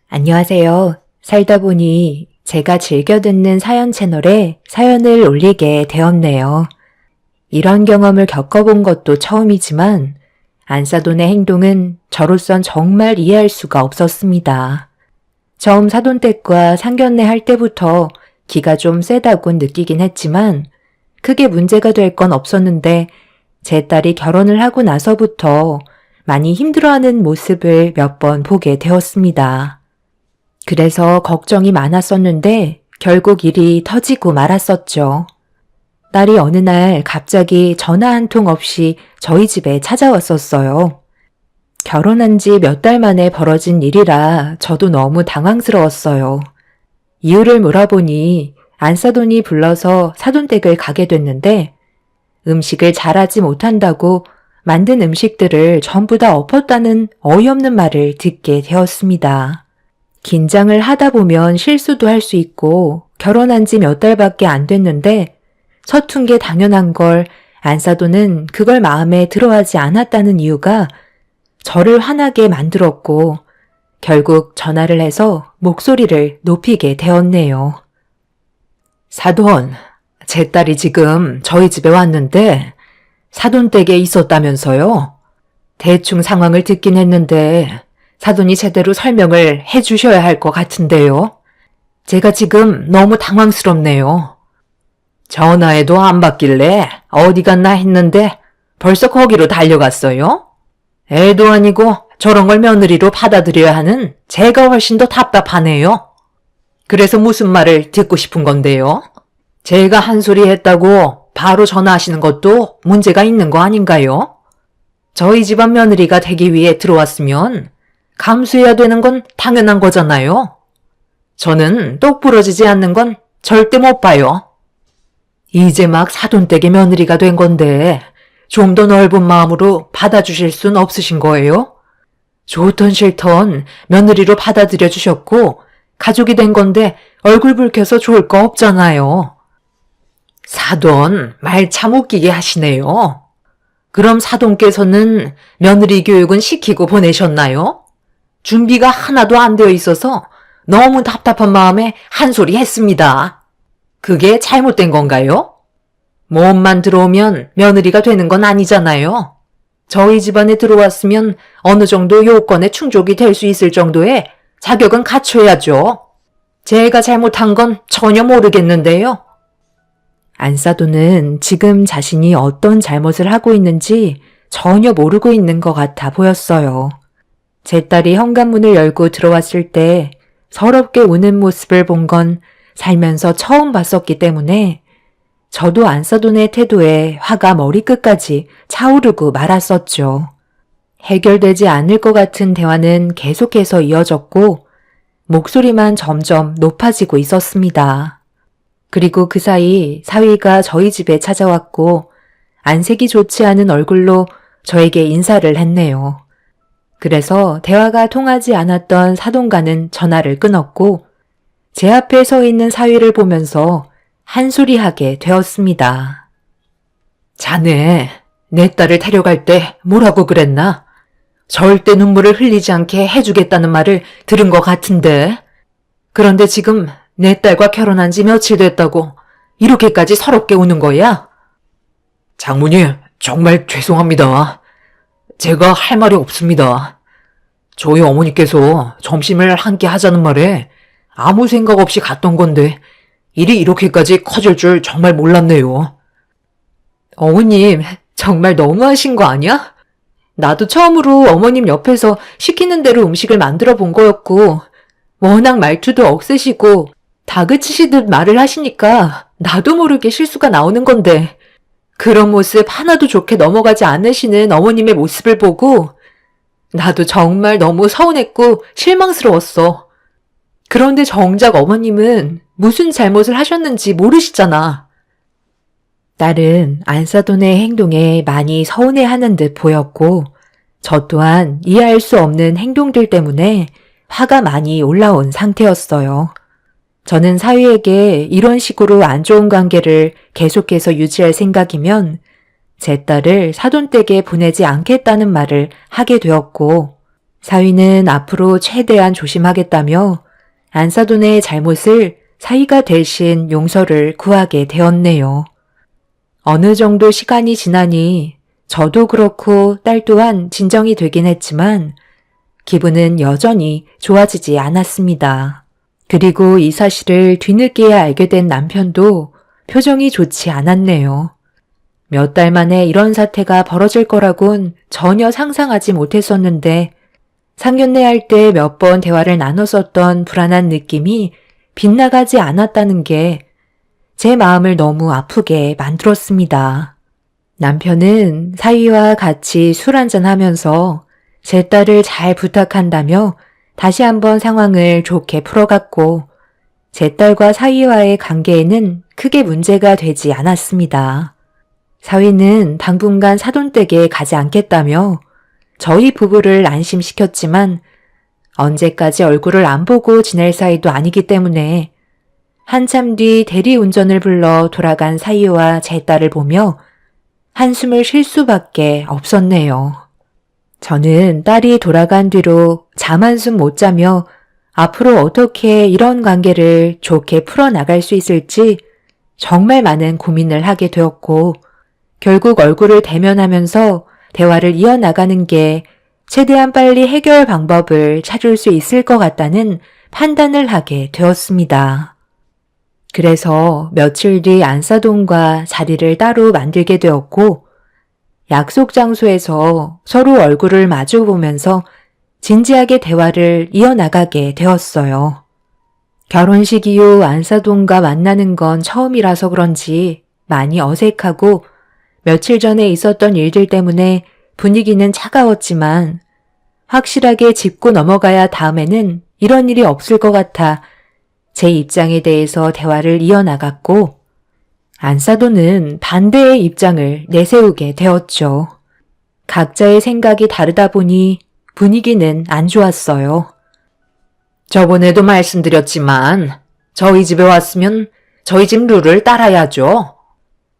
안녕하세요. 살다 보니 제가 즐겨 듣는 사연 채널에 사연을 올리게 되었네요. 이런 경험을 겪어본 것도 처음이지만 안사돈의 행동은 저로선 정말 이해할 수가 없었습니다. 처음 사돈댁과 상견례 할 때부터 기가 좀 세다고 느끼긴 했지만 크게 문제가 될 건 없었는데 제 딸이 결혼을 하고 나서부터 많이 힘들어하는 모습을 몇 번 보게 되었습니다. 그래서 걱정이 많았었는데 결국 일이 터지고 말았었죠. 딸이 어느 날 갑자기 전화 한 통 없이 저희 집에 찾아왔었어요. 결혼한 지 몇 달 만에 벌어진 일이라 저도 너무 당황스러웠어요. 이유를 물어보니 안사돈이 불러서 사돈댁을 가게 됐는데 음식을 잘하지 못한다고 만든 음식들을 전부 다 엎었다는 어이없는 말을 듣게 되었습니다. 긴장을 하다 보면 실수도 할 수 있고 결혼한 지 몇 달밖에 안 됐는데 서툰 게 당연한 걸 안사돈은 그걸 마음에 들어하지 않았다는 이유가 저를 화나게 만들었고 결국 전화를 해서 목소리를 높이게 되었네요. 사돈, 제 딸이 지금 저희 집에 왔는데 사돈댁에 있었다면서요? 대충 상황을 듣긴 했는데 사돈이 제대로 설명을 해주셔야 할 것 같은데요. 제가 지금 너무 당황스럽네요. 전화해도 안 받길래 어디 갔나 했는데 벌써 거기로 달려갔어요? 애도 아니고 저런 걸 며느리로 받아들여야 하는 제가 훨씬 더 답답하네요. 그래서 무슨 말을 듣고 싶은 건데요? 제가 한 소리 했다고 바로 전화하시는 것도 문제가 있는 거 아닌가요? 저희 집안 며느리가 되기 위해 들어왔으면 감수해야 되는 건 당연한 거잖아요. 저는 똑 부러지지 않는 건 절대 못 봐요. 이제 막 사돈댁의 며느리가 된 건데 좀 더 넓은 마음으로 받아주실 순 없으신 거예요? 좋던 싫던 며느리로 받아들여 주셨고 가족이 된 건데 얼굴 붉혀서 좋을 거 없잖아요. 사돈, 말 참 웃기게 하시네요. 그럼 사돈께서는 며느리 교육은 시키고 보내셨나요? 준비가 하나도 안 되어 있어서 너무 답답한 마음에 한 소리 했습니다. 그게 잘못된 건가요? 몸만 들어오면 며느리가 되는 건 아니잖아요. 저희 집안에 들어왔으면 어느 정도 요건에 충족이 될 수 있을 정도의 자격은 갖춰야죠. 제가 잘못한 건 전혀 모르겠는데요. 안사돈은 지금 자신이 어떤 잘못을 하고 있는지 전혀 모르고 있는 것 같아 보였어요. 제 딸이 현관문을 열고 들어왔을 때 서럽게 우는 모습을 본 건 살면서 처음 봤었기 때문에 저도 안사돈의 태도에 화가 머리끝까지 차오르고 말았었죠. 해결되지 않을 것 같은 대화는 계속해서 이어졌고 목소리만 점점 높아지고 있었습니다. 그리고 그 사이 사위가 저희 집에 찾아왔고 안색이 좋지 않은 얼굴로 저에게 인사를 했네요. 그래서 대화가 통하지 않았던 사돈과는 전화를 끊었고 제 앞에 서 있는 사위를 보면서 한소리하게 되었습니다. 자네, 내 딸을 데려갈 때 뭐라고 그랬나? 절대 눈물을 흘리지 않게 해주겠다는 말을 들은 것 같은데. 그런데 지금 내 딸과 결혼한 지 며칠 됐다고 이렇게까지 서럽게 우는 거야? 장모님, 정말 죄송합니다. 제가 할 말이 없습니다. 저희 어머니께서 점심을 함께 하자는 말에 아무 생각 없이 갔던 건데 일이 이렇게까지 커질 줄 정말 몰랐네요. 어머님, 정말 너무하신 거 아니야? 나도 처음으로 어머님 옆에서 시키는 대로 음식을 만들어 본 거였고 워낙 말투도 억세시고 다그치시듯 말을 하시니까 나도 모르게 실수가 나오는 건데 그런 모습 하나도 좋게 넘어가지 않으시는 어머님의 모습을 보고 나도 정말 너무 서운했고 실망스러웠어. 그런데 정작 어머님은 무슨 잘못을 하셨는지 모르시잖아. 딸은 안사돈의 행동에 많이 서운해하는 듯 보였고 저 또한 이해할 수 없는 행동들 때문에 화가 많이 올라온 상태였어요. 저는 사위에게 이런 식으로 안 좋은 관계를 계속해서 유지할 생각이면 제 딸을 사돈댁에 보내지 않겠다는 말을 하게 되었고 사위는 앞으로 최대한 조심하겠다며 안사돈의 잘못을 사위가 대신 용서를 구하게 되었네요. 어느 정도 시간이 지나니 저도 그렇고 딸 또한 진정이 되긴 했지만 기분은 여전히 좋아지지 않았습니다. 그리고 이 사실을 뒤늦게야 알게 된 남편도 표정이 좋지 않았네요. 몇 달 만에 이런 사태가 벌어질 거라곤 전혀 상상하지 못했었는데 상견례 할 때 몇 번 대화를 나눴었던 불안한 느낌이 빗나가지 않았다는 게 제 마음을 너무 아프게 만들었습니다. 남편은 사위와 같이 술 한잔 하면서 제 딸을 잘 부탁한다며 다시 한번 상황을 좋게 풀어갔고 제 딸과 사위와의 관계에는 크게 문제가 되지 않았습니다. 사위는 당분간 사돈댁에 가지 않겠다며 저희 부부를 안심시켰지만 언제까지 얼굴을 안 보고 지낼 사이도 아니기 때문에 한참 뒤 대리운전을 불러 돌아간 사위와 제 딸을 보며 한숨을 쉴 수밖에 없었네요. 저는 딸이 돌아간 뒤로 잠 한숨 못 자며 앞으로 어떻게 이런 관계를 좋게 풀어나갈 수 있을지 정말 많은 고민을 하게 되었고 결국 얼굴을 대면하면서 대화를 이어나가는 게 최대한 빨리 해결 방법을 찾을 수 있을 것 같다는 판단을 하게 되었습니다. 그래서 며칠 뒤 안사돈과 자리를 따로 만들게 되었고 약속 장소에서 서로 얼굴을 마주 보면서 진지하게 대화를 이어나가게 되었어요. 결혼식 이후 안사돈과 만나는 건 처음이라서 그런지 많이 어색하고 며칠 전에 있었던 일들 때문에 분위기는 차가웠지만 확실하게 짚고 넘어가야 다음에는 이런 일이 없을 것 같아 제 입장에 대해서 대화를 이어나갔고 안사돈은 반대의 입장을 내세우게 되었죠. 각자의 생각이 다르다 보니 분위기는 안 좋았어요. 저번에도 말씀드렸지만 저희 집에 왔으면 저희 집 룰을 따라야죠.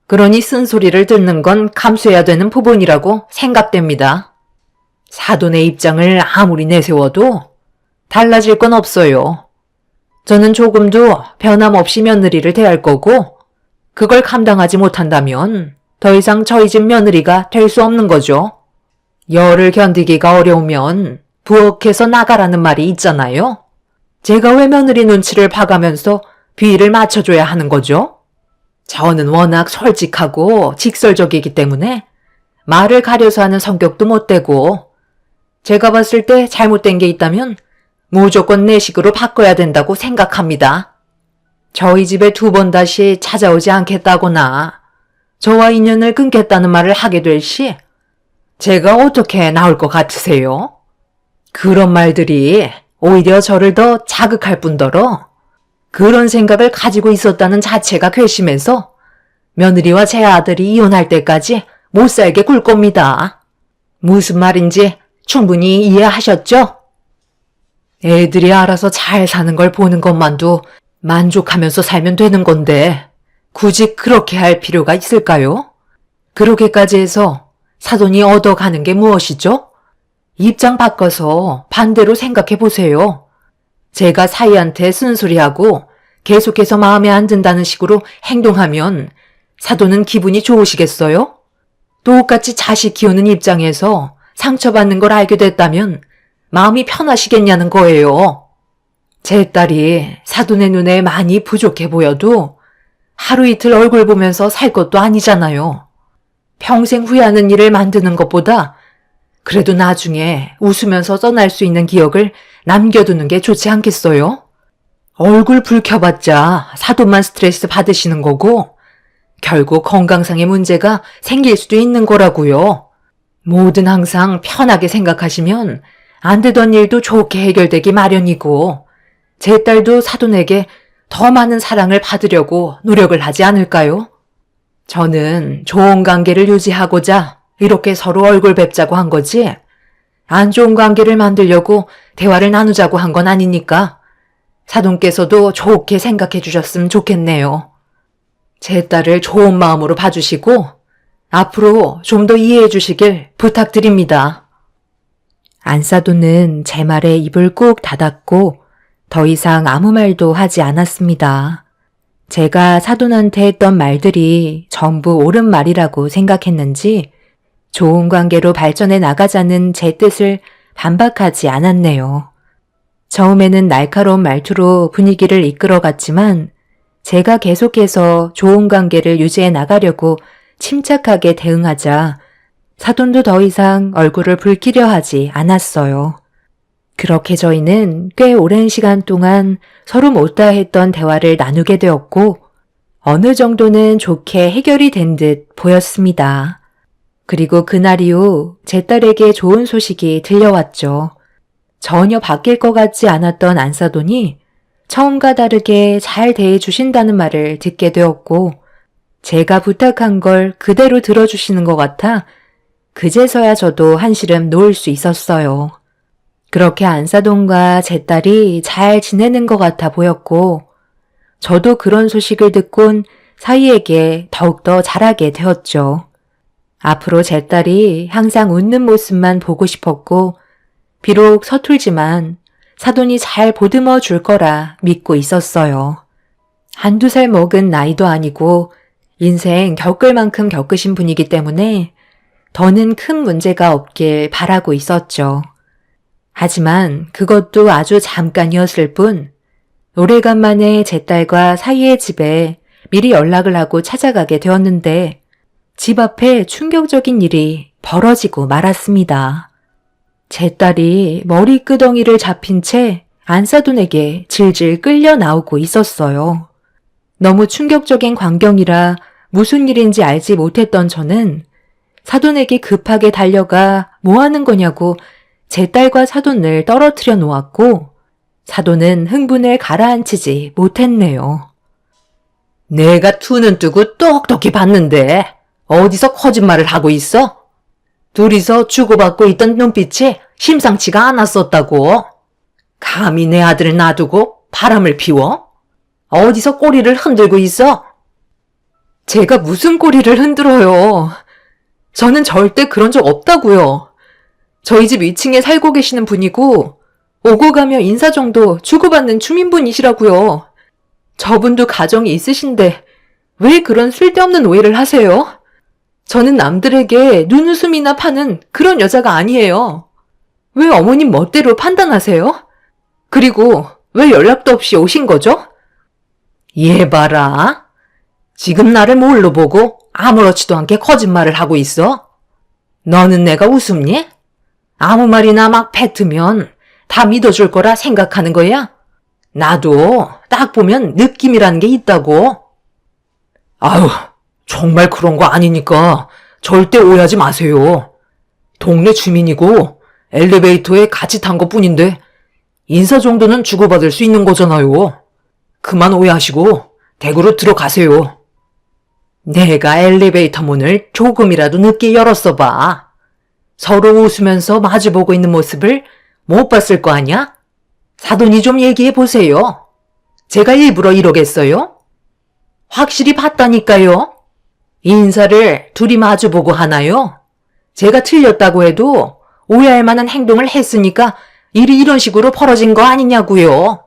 그러니 쓴소리를 듣는 건 감수해야 되는 부분이라고 생각됩니다. 사돈의 입장을 아무리 내세워도 달라질 건 없어요. 저는 조금도 변함없이 며느리를 대할 거고 그걸 감당하지 못한다면 더 이상 저희 집 며느리가 될 수 없는 거죠. 열을 견디기가 어려우면 부엌에서 나가라는 말이 있잖아요. 제가 왜 며느리 눈치를 봐가면서 비위를 맞춰줘야 하는 거죠? 저는 워낙 솔직하고 직설적이기 때문에 말을 가려서 하는 성격도 못 되고 제가 봤을 때 잘못된 게 있다면 무조건 내 식으로 바꿔야 된다고 생각합니다. 저희 집에 2번 다시 찾아오지 않겠다거나 저와 인연을 끊겠다는 말을 하게 될 시 제가 어떻게 나올 것 같으세요? 그런 말들이 오히려 저를 더 자극할 뿐더러 그런 생각을 가지고 있었다는 자체가 괘씸해서 며느리와 제 아들이 이혼할 때까지 못 살게 굴 겁니다. 무슨 말인지 충분히 이해하셨죠? 애들이 알아서 잘 사는 걸 보는 것만도 만족하면서 살면 되는 건데 굳이 그렇게 할 필요가 있을까요? 그렇게까지 해서 사돈이 얻어가는 게 무엇이죠? 입장 바꿔서 반대로 생각해 보세요. 제가 사이한테 쓴소리하고 계속해서 마음에 안 든다는 식으로 행동하면 사돈은 기분이 좋으시겠어요? 똑같이 자식 키우는 입장에서 상처받는 걸 알게 됐다면 마음이 편하시겠냐는 거예요. 제 딸이 사돈의 눈에 많이 부족해 보여도 하루 이틀 얼굴 보면서 살 것도 아니잖아요. 평생 후회하는 일을 만드는 것보다 그래도 나중에 웃으면서 떠날 수 있는 기억을 남겨두는 게 좋지 않겠어요? 얼굴 붉혀봤자 사돈만 스트레스 받으시는 거고 결국 건강상의 문제가 생길 수도 있는 거라고요. 뭐든 항상 편하게 생각하시면 안 되던 일도 좋게 해결되기 마련이고 제 딸도 사돈에게 더 많은 사랑을 받으려고 노력을 하지 않을까요? 저는 좋은 관계를 유지하고자 이렇게 서로 얼굴 뵙자고 한 거지 안 좋은 관계를 만들려고 대화를 나누자고 한 건 아니니까 사돈께서도 좋게 생각해 주셨으면 좋겠네요. 제 딸을 좋은 마음으로 봐주시고 앞으로 좀 더 이해해 주시길 부탁드립니다. 안사돈은 제 말에 입을 꾹 닫았고 더 이상 아무 말도 하지 않았습니다. 제가 사돈한테 했던 말들이 전부 옳은 말이라고 생각했는지 좋은 관계로 발전해 나가자는 제 뜻을 반박하지 않았네요. 처음에는 날카로운 말투로 분위기를 이끌어갔지만 제가 계속해서 좋은 관계를 유지해 나가려고 침착하게 대응하자 사돈도 더 이상 얼굴을 붉히려 하지 않았어요. 그렇게 저희는 꽤 오랜 시간 동안 서로 못다했던 대화를 나누게 되었고 어느 정도는 좋게 해결이 된 듯 보였습니다. 그리고 그날 이후 제 딸에게 좋은 소식이 들려왔죠. 전혀 바뀔 것 같지 않았던 안사돈이 처음과 다르게 잘 대해주신다는 말을 듣게 되었고 제가 부탁한 걸 그대로 들어주시는 것 같아 그제서야 저도 한시름 놓을 수 있었어요. 그렇게 안사돈과 제 딸이 잘 지내는 것 같아 보였고 저도 그런 소식을 듣곤 사위에게 더욱더 잘하게 되었죠. 앞으로 제 딸이 항상 웃는 모습만 보고 싶었고 비록 서툴지만 사돈이 잘 보듬어 줄 거라 믿고 있었어요. 한두 살 먹은 나이도 아니고 인생 겪을 만큼 겪으신 분이기 때문에 더는 큰 문제가 없길 바라고 있었죠. 하지만 그것도 아주 잠깐이었을 뿐 오래간만에 제 딸과 사위의 집에 미리 연락을 하고 찾아가게 되었는데 집 앞에 충격적인 일이 벌어지고 말았습니다. 제 딸이 머리끄덩이를 잡힌 채 안사돈에게 질질 끌려 나오고 있었어요. 너무 충격적인 광경이라 무슨 일인지 알지 못했던 저는 사돈에게 급하게 달려가 뭐 하는 거냐고 제 딸과 사돈을 떨어뜨려 놓았고 사돈은 흥분을 가라앉히지 못했네요. 내가 투는 뜨고 똑똑히 봤는데 어디서 거짓말을 하고 있어? 둘이서 주고받고 있던 눈빛이 심상치가 않았었다고. 감히 내 아들을 놔두고 바람을 피워? 어디서 꼬리를 흔들고 있어? 제가 무슨 꼬리를 흔들어요. 저는 절대 그런 적 없다고요. 저희 집 2층에 살고 계시는 분이고 오고 가며 인사 정도 주고받는 주민분이시라고요. 저분도 가정이 있으신데 왜 그런 쓸데없는 오해를 하세요? 저는 남들에게 눈웃음이나 파는 그런 여자가 아니에요. 왜 어머님 멋대로 판단하세요? 그리고 왜 연락도 없이 오신 거죠? 얘 봐라. 지금 나를 뭘로 보고 아무렇지도 않게 거짓말을 하고 있어? 너는 내가 우습니? 아무 말이나 막 뱉으면 다 믿어줄 거라 생각하는 거야? 나도 딱 보면 느낌이라는 게 있다고. 아유, 정말 그런 거 아니니까 절대 오해하지 마세요. 동네 주민이고 엘리베이터에 같이 탄 것뿐인데 인사 정도는 주고받을 수 있는 거잖아요. 그만 오해하시고 댁으로 들어가세요. 내가 엘리베이터 문을 조금이라도 늦게 열었어 봐. 서로 웃으면서 마주보고 있는 모습을 못 봤을 거 아냐? 사돈이 좀 얘기해 보세요. 제가 일부러 이러겠어요? 확실히 봤다니까요. 인사를 둘이 마주보고 하나요? 제가 틀렸다고 해도 오해할 만한 행동을 했으니까 일이 이런 식으로 벌어진 거 아니냐고요.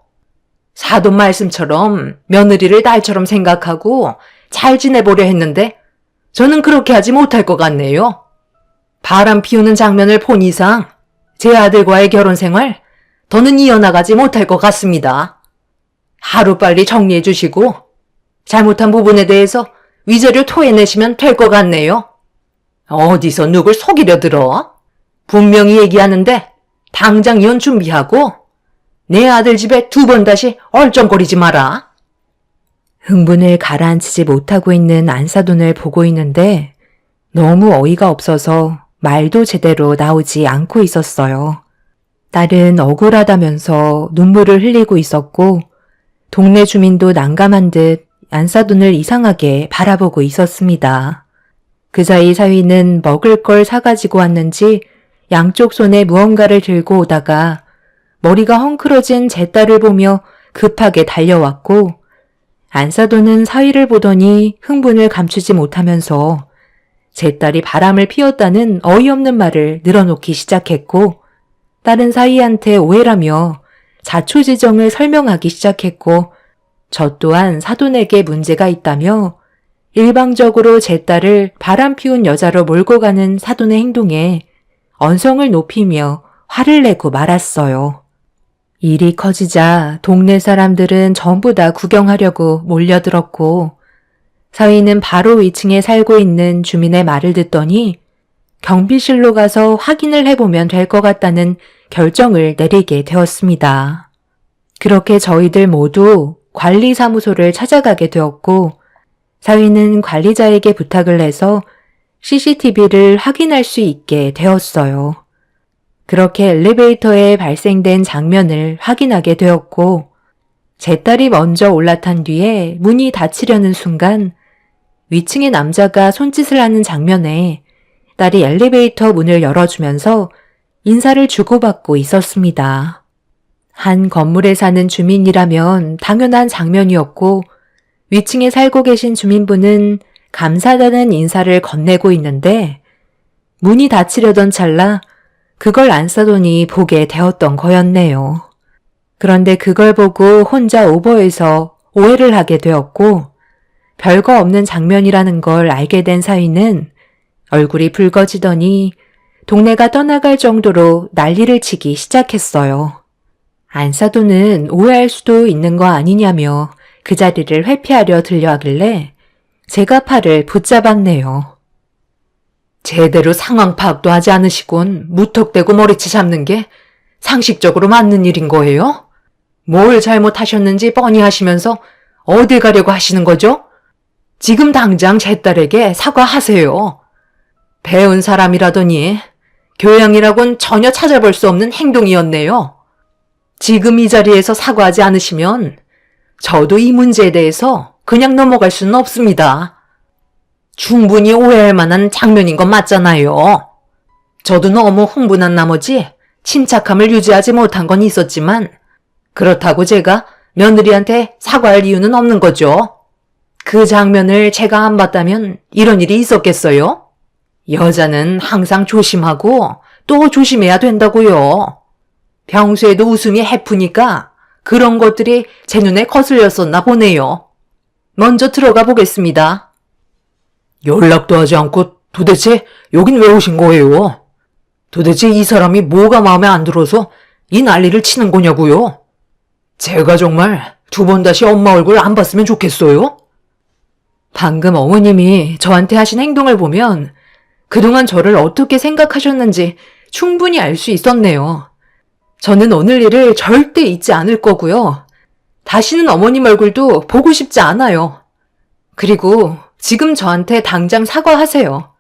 사돈 말씀처럼 며느리를 딸처럼 생각하고 잘 지내보려 했는데 저는 그렇게 하지 못할 것 같네요. 바람 피우는 장면을 본 이상 제 아들과의 결혼 생활 더는 이어나가지 못할 것 같습니다. 하루빨리 정리해 주시고 잘못한 부분에 대해서 위자료 토해내시면 될 것 같네요. 어디서 누굴 속이려 들어? 분명히 얘기하는데 당장 이혼 준비하고 내 아들 집에 2번 다시 얼쩡거리지 마라. 흥분을 가라앉히지 못하고 있는 안사돈을 보고 있는데 너무 어이가 없어서 말도 제대로 나오지 않고 있었어요. 딸은 억울하다면서 눈물을 흘리고 있었고 동네 주민도 난감한 듯 안사돈을 이상하게 바라보고 있었습니다. 그 사이 사위는 먹을 걸 사가지고 왔는지 양쪽 손에 무언가를 들고 오다가 머리가 헝클어진 제 딸을 보며 급하게 달려왔고 안사돈은 사위를 보더니 흥분을 감추지 못하면서 제 딸이 바람을 피웠다는 어이없는 말을 늘어놓기 시작했고 다른 사위한테 오해라며 자초지정을 설명하기 시작했고, 저 또한 사돈에게 문제가 있다며 일방적으로 제 딸을 바람 피운 여자로 몰고 가는 사돈의 행동에 언성을 높이며 화를 내고 말았어요. 일이 커지자 동네 사람들은 전부 다 구경하려고 몰려들었고, 사위는 바로 위층에 살고 있는 주민의 말을 듣더니 경비실로 가서 확인을 해보면 될 것 같다는 결정을 내리게 되었습니다. 그렇게 저희들 모두 관리사무소를 찾아가게 되었고, 사위는 관리자에게 부탁을 해서 CCTV를 확인할 수 있게 되었어요. 그렇게 엘리베이터에 발생된 장면을 확인하게 되었고, 제 딸이 먼저 올라탄 뒤에 문이 닫히려는 순간 위층의 남자가 손짓을 하는 장면에 딸이 엘리베이터 문을 열어주면서 인사를 주고받고 있었습니다. 한 건물에 사는 주민이라면 당연한 장면이었고, 위층에 살고 계신 주민분은 감사하다는 인사를 건네고 있는데 문이 닫히려던 찰나 그걸 안사돈이 보게 되었던 거였네요. 그런데 그걸 보고 혼자 오버해서 오해를 하게 되었고, 별거 없는 장면이라는 걸 알게 된 사위는 얼굴이 붉어지더니 동네가 떠나갈 정도로 난리를 치기 시작했어요. 안사돈은 오해할 수도 있는 거 아니냐며 그 자리를 회피하려 들려하길래 제가 팔을 붙잡았네요. 제대로 상황 파악도 하지 않으시곤 무턱대고 머리채 잡는 게 상식적으로 맞는 일인 거예요? 뭘 잘못하셨는지 뻔히 하시면서 어딜 가려고 하시는 거죠? 지금 당장 제 딸에게 사과하세요. 배운 사람이라더니 교양이라곤 전혀 찾아볼 수 없는 행동이었네요. 지금 이 자리에서 사과하지 않으시면 저도 이 문제에 대해서 그냥 넘어갈 수는 없습니다. 충분히 오해할 만한 장면인 건 맞잖아요. 저도 너무 흥분한 나머지 침착함을 유지하지 못한 건 있었지만 그렇다고 제가 며느리한테 사과할 이유는 없는 거죠. 그 장면을 제가 안 봤다면 이런 일이 있었겠어요? 여자는 항상 조심하고 또 조심해야 된다고요. 평소에도 웃음이 해프니까 그런 것들이 제 눈에 거슬렸었나 보네요. 먼저 들어가 보겠습니다. 연락도 하지 않고 도대체 여긴 왜 오신 거예요? 도대체 이 사람이 뭐가 마음에 안 들어서 이 난리를 치는 거냐고요? 제가 정말 두 번 다시 엄마 얼굴 안 봤으면 좋겠어요? 방금 어머님이 저한테 하신 행동을 보면 그동안 저를 어떻게 생각하셨는지 충분히 알 수 있었네요. 저는 오늘 일을 절대 잊지 않을 거고요. 다시는 어머님 얼굴도 보고 싶지 않아요. 그리고 지금 저한테 당장 사과하세요.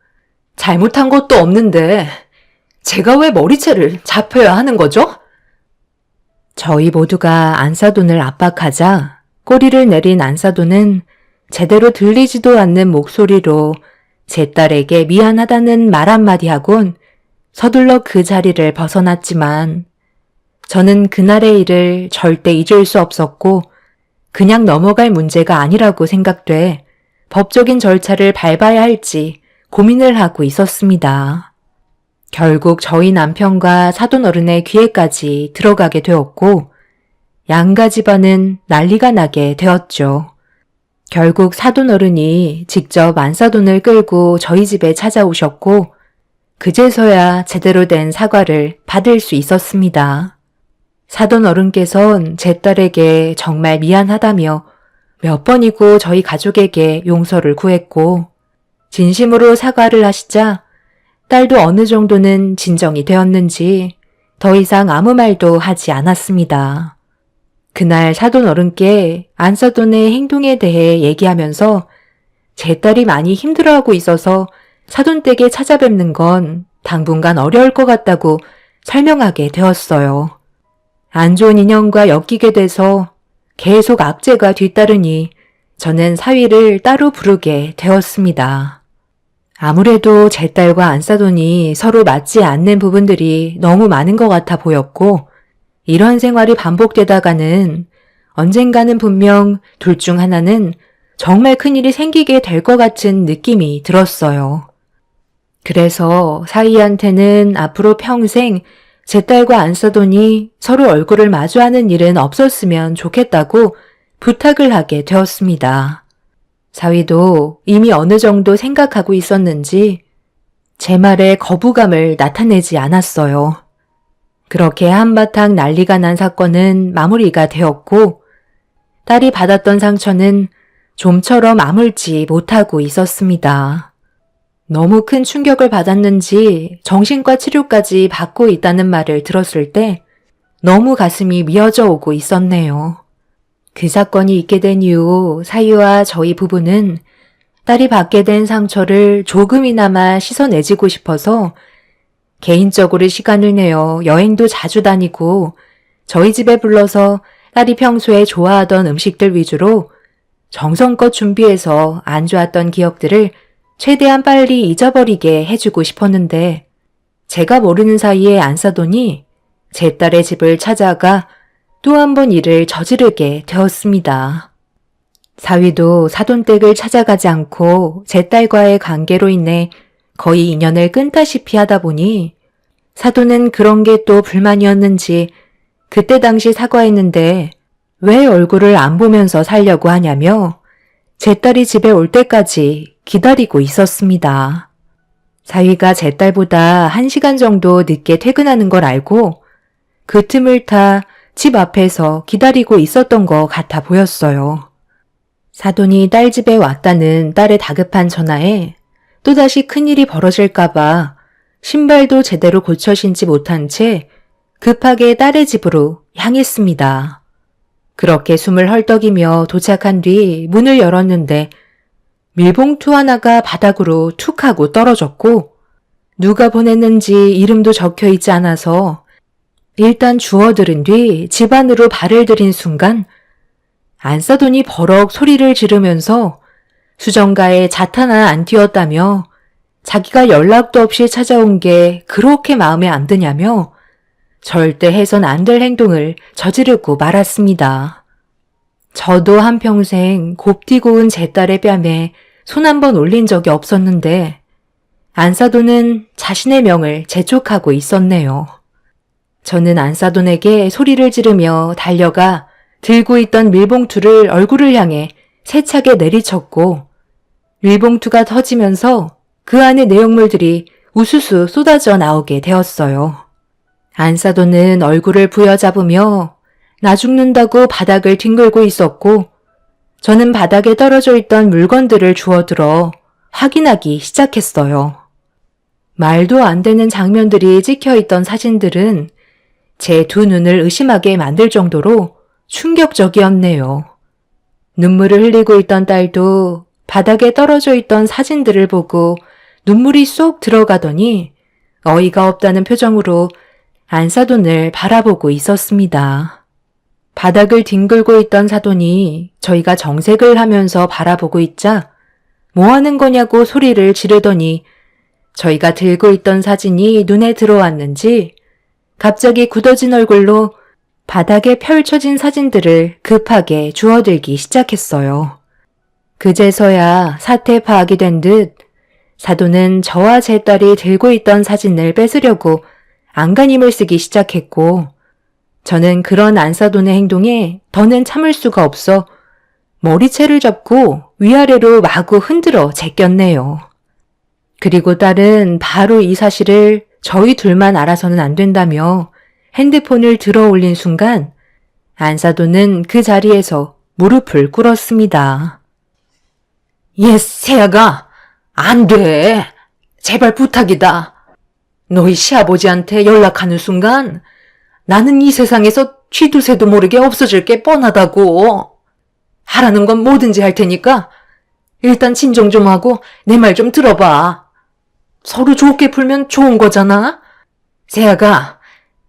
잘못한 것도 없는데 제가 왜 머리채를 잡혀야 하는 거죠? 저희 모두가 안사돈을 압박하자 꼬리를 내린 안사돈은 제대로 들리지도 않는 목소리로 제 딸에게 미안하다는 말 한마디 하곤 서둘러 그 자리를 벗어났지만 저는 그날의 일을 절대 잊을 수 없었고 그냥 넘어갈 문제가 아니라고 생각돼 법적인 절차를 밟아야 할지 고민을 하고 있었습니다. 결국 저희 남편과 사돈어른의 귀에까지 들어가게 되었고 양가 집안은 난리가 나게 되었죠. 결국 사돈어른이 직접 안사돈을 끌고 저희 집에 찾아오셨고 그제서야 제대로 된 사과를 받을 수 있었습니다. 사돈어른께선 제 딸에게 정말 미안하다며 몇 번이고 저희 가족에게 용서를 구했고 진심으로 사과를 하시자 딸도 어느 정도는 진정이 되었는지 더 이상 아무 말도 하지 않았습니다. 그날 사돈어른께 안사돈의 행동에 대해 얘기하면서 제 딸이 많이 힘들어하고 있어서 사돈댁에 찾아뵙는 건 당분간 어려울 것 같다고 설명하게 되었어요. 안 좋은 인연과 엮이게 돼서 계속 악재가 뒤따르니 저는 사위를 따로 부르게 되었습니다. 아무래도 제 딸과 안사돈이 서로 맞지 않는 부분들이 너무 많은 것 같아 보였고 이런 생활이 반복되다가는 언젠가는 분명 둘 중 하나는 정말 큰일이 생기게 될 것 같은 느낌이 들었어요. 그래서 사위한테는 앞으로 평생 제 딸과 안사돈이 서로 얼굴을 마주하는 일은 없었으면 좋겠다고 부탁을 하게 되었습니다. 사위도 이미 어느 정도 생각하고 있었는지 제 말에 거부감을 나타내지 않았어요. 그렇게 한바탕 난리가 난 사건은 마무리가 되었고 딸이 받았던 상처는 좀처럼 아물지 못하고 있었습니다. 너무 큰 충격을 받았는지 정신과 치료까지 받고 있다는 말을 들었을 때 너무 가슴이 미어져 오고 있었네요. 그 사건이 있게 된 이후 사위와 저희 부부는 딸이 받게 된 상처를 조금이나마 씻어내지고 싶어서 개인적으로 시간을 내어 여행도 자주 다니고 저희 집에 불러서 딸이 평소에 좋아하던 음식들 위주로 정성껏 준비해서 안 좋았던 기억들을 최대한 빨리 잊어버리게 해주고 싶었는데 제가 모르는 사이에 안사돈이 제 딸의 집을 찾아가 또 한 번 일을 저지르게 되었습니다. 사위도 사돈댁을 찾아가지 않고 제 딸과의 관계로 인해 거의 인연을 끊다시피 하다 보니 사돈은 그런 게 또 불만이었는지 그때 당시 사과했는데 왜 얼굴을 안 보면서 살려고 하냐며 제 딸이 집에 올 때까지 기다리고 있었습니다. 사위가 제 딸보다 1시간 정도 늦게 퇴근하는 걸 알고 그 틈을 타 집 앞에서 기다리고 있었던 것 같아 보였어요. 사돈이 딸 집에 왔다는 딸의 다급한 전화에 또다시 큰일이 벌어질까봐 신발도 제대로 고쳐 신지 못한 채 급하게 딸의 집으로 향했습니다. 그렇게 숨을 헐떡이며 도착한 뒤 문을 열었는데 밀봉투 하나가 바닥으로 툭 하고 떨어졌고 누가 보냈는지 이름도 적혀 있지 않아서 일단 주워들은 뒤 집 안으로 발을 들인 순간 안사돈이 버럭 소리를 지르면서 수정가에 잣 하나 안 띄었다며 자기가 연락도 없이 찾아온 게 그렇게 마음에 안 드냐며 절대 해선 안 될 행동을 저지르고 말았습니다. 저도 한평생 곱디 고운 제 딸의 뺨에 손 한 번 올린 적이 없었는데 안사돈은 자신의 명을 재촉하고 있었네요. 저는 안사돈에게 소리를 지르며 달려가 들고 있던 밀봉투를 얼굴을 향해 세차게 내리쳤고 밀봉투가 터지면서 그 안의 내용물들이 우수수 쏟아져 나오게 되었어요. 안사돈은 얼굴을 부여잡으며 나 죽는다고 바닥을 뒹굴고 있었고 저는 바닥에 떨어져 있던 물건들을 주워들어 확인하기 시작했어요. 말도 안 되는 장면들이 찍혀있던 사진들은 제 두 눈을 의심하게 만들 정도로 충격적이었네요. 눈물을 흘리고 있던 딸도 바닥에 떨어져 있던 사진들을 보고 눈물이 쏙 들어가더니 어이가 없다는 표정으로 안사돈을 바라보고 있었습니다. 바닥을 뒹굴고 있던 사돈이 저희가 정색을 하면서 바라보고 있자 뭐 하는 거냐고 소리를 지르더니 저희가 들고 있던 사진이 눈에 들어왔는지 갑자기 굳어진 얼굴로 바닥에 펼쳐진 사진들을 급하게 주워들기 시작했어요. 그제서야 사태 파악이 된 듯 사돈은 저와 제 딸이 들고 있던 사진을 뺏으려고 안간힘을 쓰기 시작했고 저는 그런 안사돈의 행동에 더는 참을 수가 없어 머리채를 잡고 위아래로 마구 흔들어 제꼈네요. 그리고 딸은 바로 이 사실을 저희 둘만 알아서는 안 된다며 핸드폰을 들어 올린 순간 안사돈은 그 자리에서 무릎을 꿇었습니다. 세아가 안 돼. 제발 부탁이다. 너희 시아버지한테 연락하는 순간 나는 이 세상에서 쥐두새도 모르게 없어질 게 뻔하다고. 하라는 건 뭐든지 할 테니까 일단 진정 좀 하고 내 말 좀 들어봐. 서로 좋게 풀면 좋은 거잖아. 세아가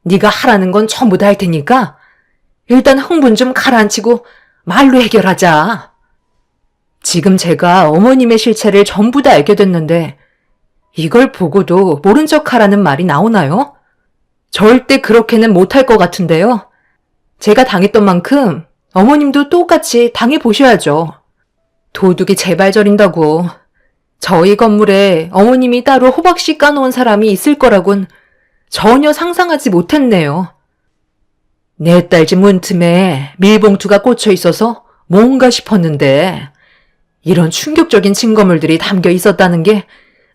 네가 하라는 건 전부 다 할 테니까 일단 흥분 좀 가라앉히고 말로 해결하자. 지금 제가 어머님의 실체를 전부 다 알게 됐는데 이걸 보고도 모른 척 하라는 말이 나오나요? 절대 그렇게는 못할 것 같은데요. 제가 당했던 만큼 어머님도 똑같이 당해보셔야죠. 도둑이 제발 저린다고. 저희 건물에 어머님이 따로 호박씨 까놓은 사람이 있을 거라곤 전혀 상상하지 못했네요. 내 딸 집 문틈에 밀봉투가 꽂혀 있어서 뭔가 싶었는데 이런 충격적인 증거물들이 담겨 있었다는 게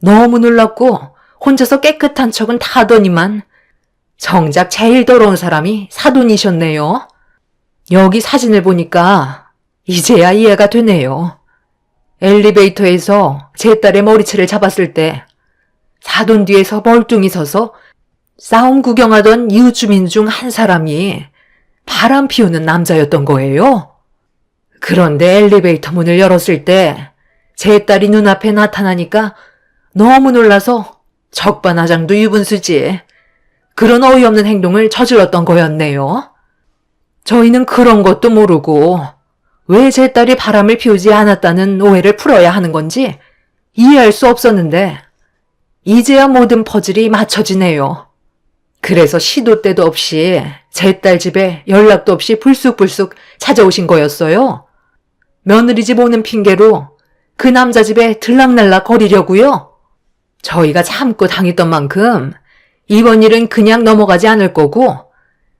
너무 놀랍고 혼자서 깨끗한 척은 다 하더니만 정작 제일 더러운 사람이 사돈이셨네요. 여기 사진을 보니까 이제야 이해가 되네요. 엘리베이터에서 제 딸의 머리채를 잡았을 때 사돈 뒤에서 멀뚱히 서서 싸움 구경하던 이웃 주민 중 한 사람이 바람 피우는 남자였던 거예요. 그런데 엘리베이터 문을 열었을 때 제 딸이 눈앞에 나타나니까 너무 놀라서 적반하장도 유분수지. 그런 어이없는 행동을 저질렀던 거였네요. 저희는 그런 것도 모르고 왜 제 딸이 바람을 피우지 않았다는 오해를 풀어야 하는 건지 이해할 수 없었는데 이제야 모든 퍼즐이 맞춰지네요. 그래서 시도 때도 없이 제 딸 집에 연락도 없이 불쑥불쑥 찾아오신 거였어요. 며느리 집 오는 핑계로 그 남자 집에 들락날락 거리려고요. 저희가 참고 당했던 만큼 이번 일은 그냥 넘어가지 않을 거고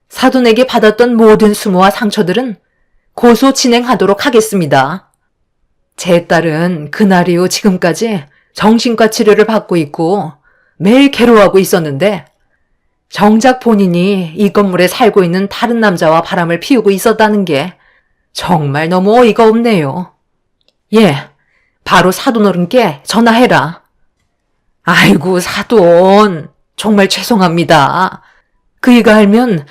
사돈에게 받았던 모든 수모와 상처들은 고소 진행하도록 하겠습니다. 제 딸은 그날 이후 지금까지 정신과 치료를 받고 있고 매일 괴로워하고 있었는데 정작 본인이 이 건물에 살고 있는 다른 남자와 바람을 피우고 있었다는 게 정말 너무 어이가 없네요. 예, 바로 사돈 어른께 전화해라. 아이고 사돈, 정말 죄송합니다. 그이가 알면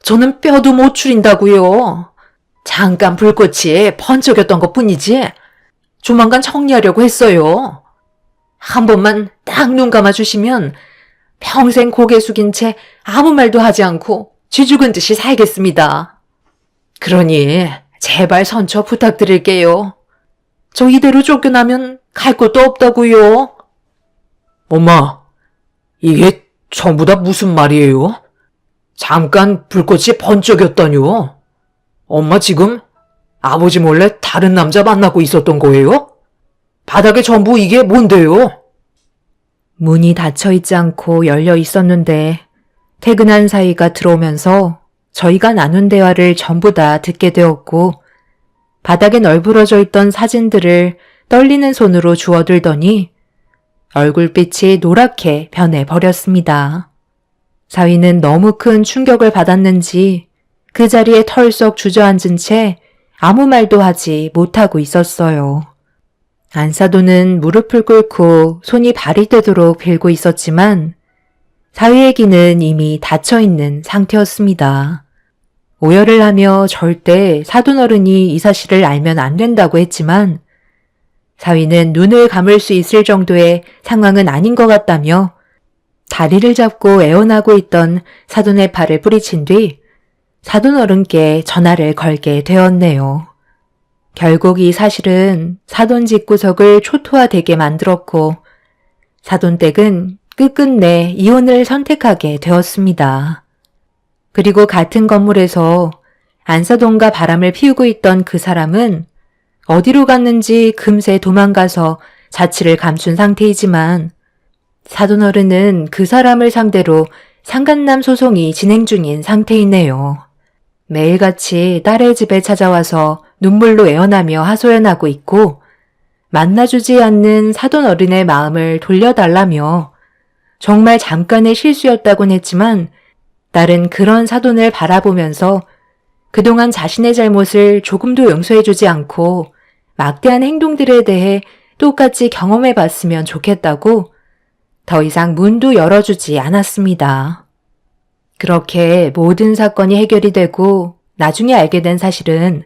저는 뼈도 못 추린다고요. 잠깐 불꽃이 번쩍였던 것뿐이지 조만간 정리하려고 했어요. 한 번만 딱 눈 감아주시면 평생 고개 숙인 채 아무 말도 하지 않고 쥐죽은 듯이 살겠습니다. 그러니 제발 선처 부탁드릴게요. 저 이대로 쫓겨나면 갈 곳도 없다고요. 엄마, 이게 전부 다 무슨 말이에요? 잠깐 불꽃이 번쩍였다뇨? 엄마 지금 아버지 몰래 다른 남자 만나고 있었던 거예요? 바닥에 전부 이게 뭔데요? 문이 닫혀 있지 않고 열려 있었는데 퇴근한 사이가 들어오면서 저희가 나눈 대화를 전부 다 듣게 되었고 바닥에 널브러져 있던 사진들을 떨리는 손으로 주워들더니 얼굴빛이 노랗게 변해버렸습니다. 사위는 너무 큰 충격을 받았는지 그 자리에 털썩 주저앉은 채 아무 말도 하지 못하고 있었어요. 안사돈은 무릎을 꿇고 손이 발이 되도록 빌고 있었지만 사위의 귀는 이미 닫혀있는 상태였습니다. 오열을 하며 절대 사돈 어른이 이 사실을 알면 안 된다고 했지만 사위는 눈을 감을 수 있을 정도의 상황은 아닌 것 같다며 다리를 잡고 애원하고 있던 사돈의 팔을 뿌리친 뒤 사돈 어른께 전화를 걸게 되었네요. 결국 이 사실은 사돈 집구석을 초토화되게 만들었고 사돈 댁은 끝끝내 이혼을 선택하게 되었습니다. 그리고 같은 건물에서 안사돈과 바람을 피우고 있던 그 사람은 어디로 갔는지 금세 도망가서 자취를 감춘 상태이지만 사돈 어른은 그 사람을 상대로 상간남 소송이 진행 중인 상태이네요. 매일같이 딸의 집에 찾아와서 눈물로 애원하며 하소연하고 있고 만나주지 않는 사돈 어른의 마음을 돌려달라며 정말 잠깐의 실수였다곤 했지만 딸은 그런 사돈을 바라보면서 그동안 자신의 잘못을 조금도 용서해주지 않고 막대한 행동들에 대해 똑같이 경험해봤으면 좋겠다고 더 이상 문도 열어주지 않았습니다. 그렇게 모든 사건이 해결이 되고 나중에 알게 된 사실은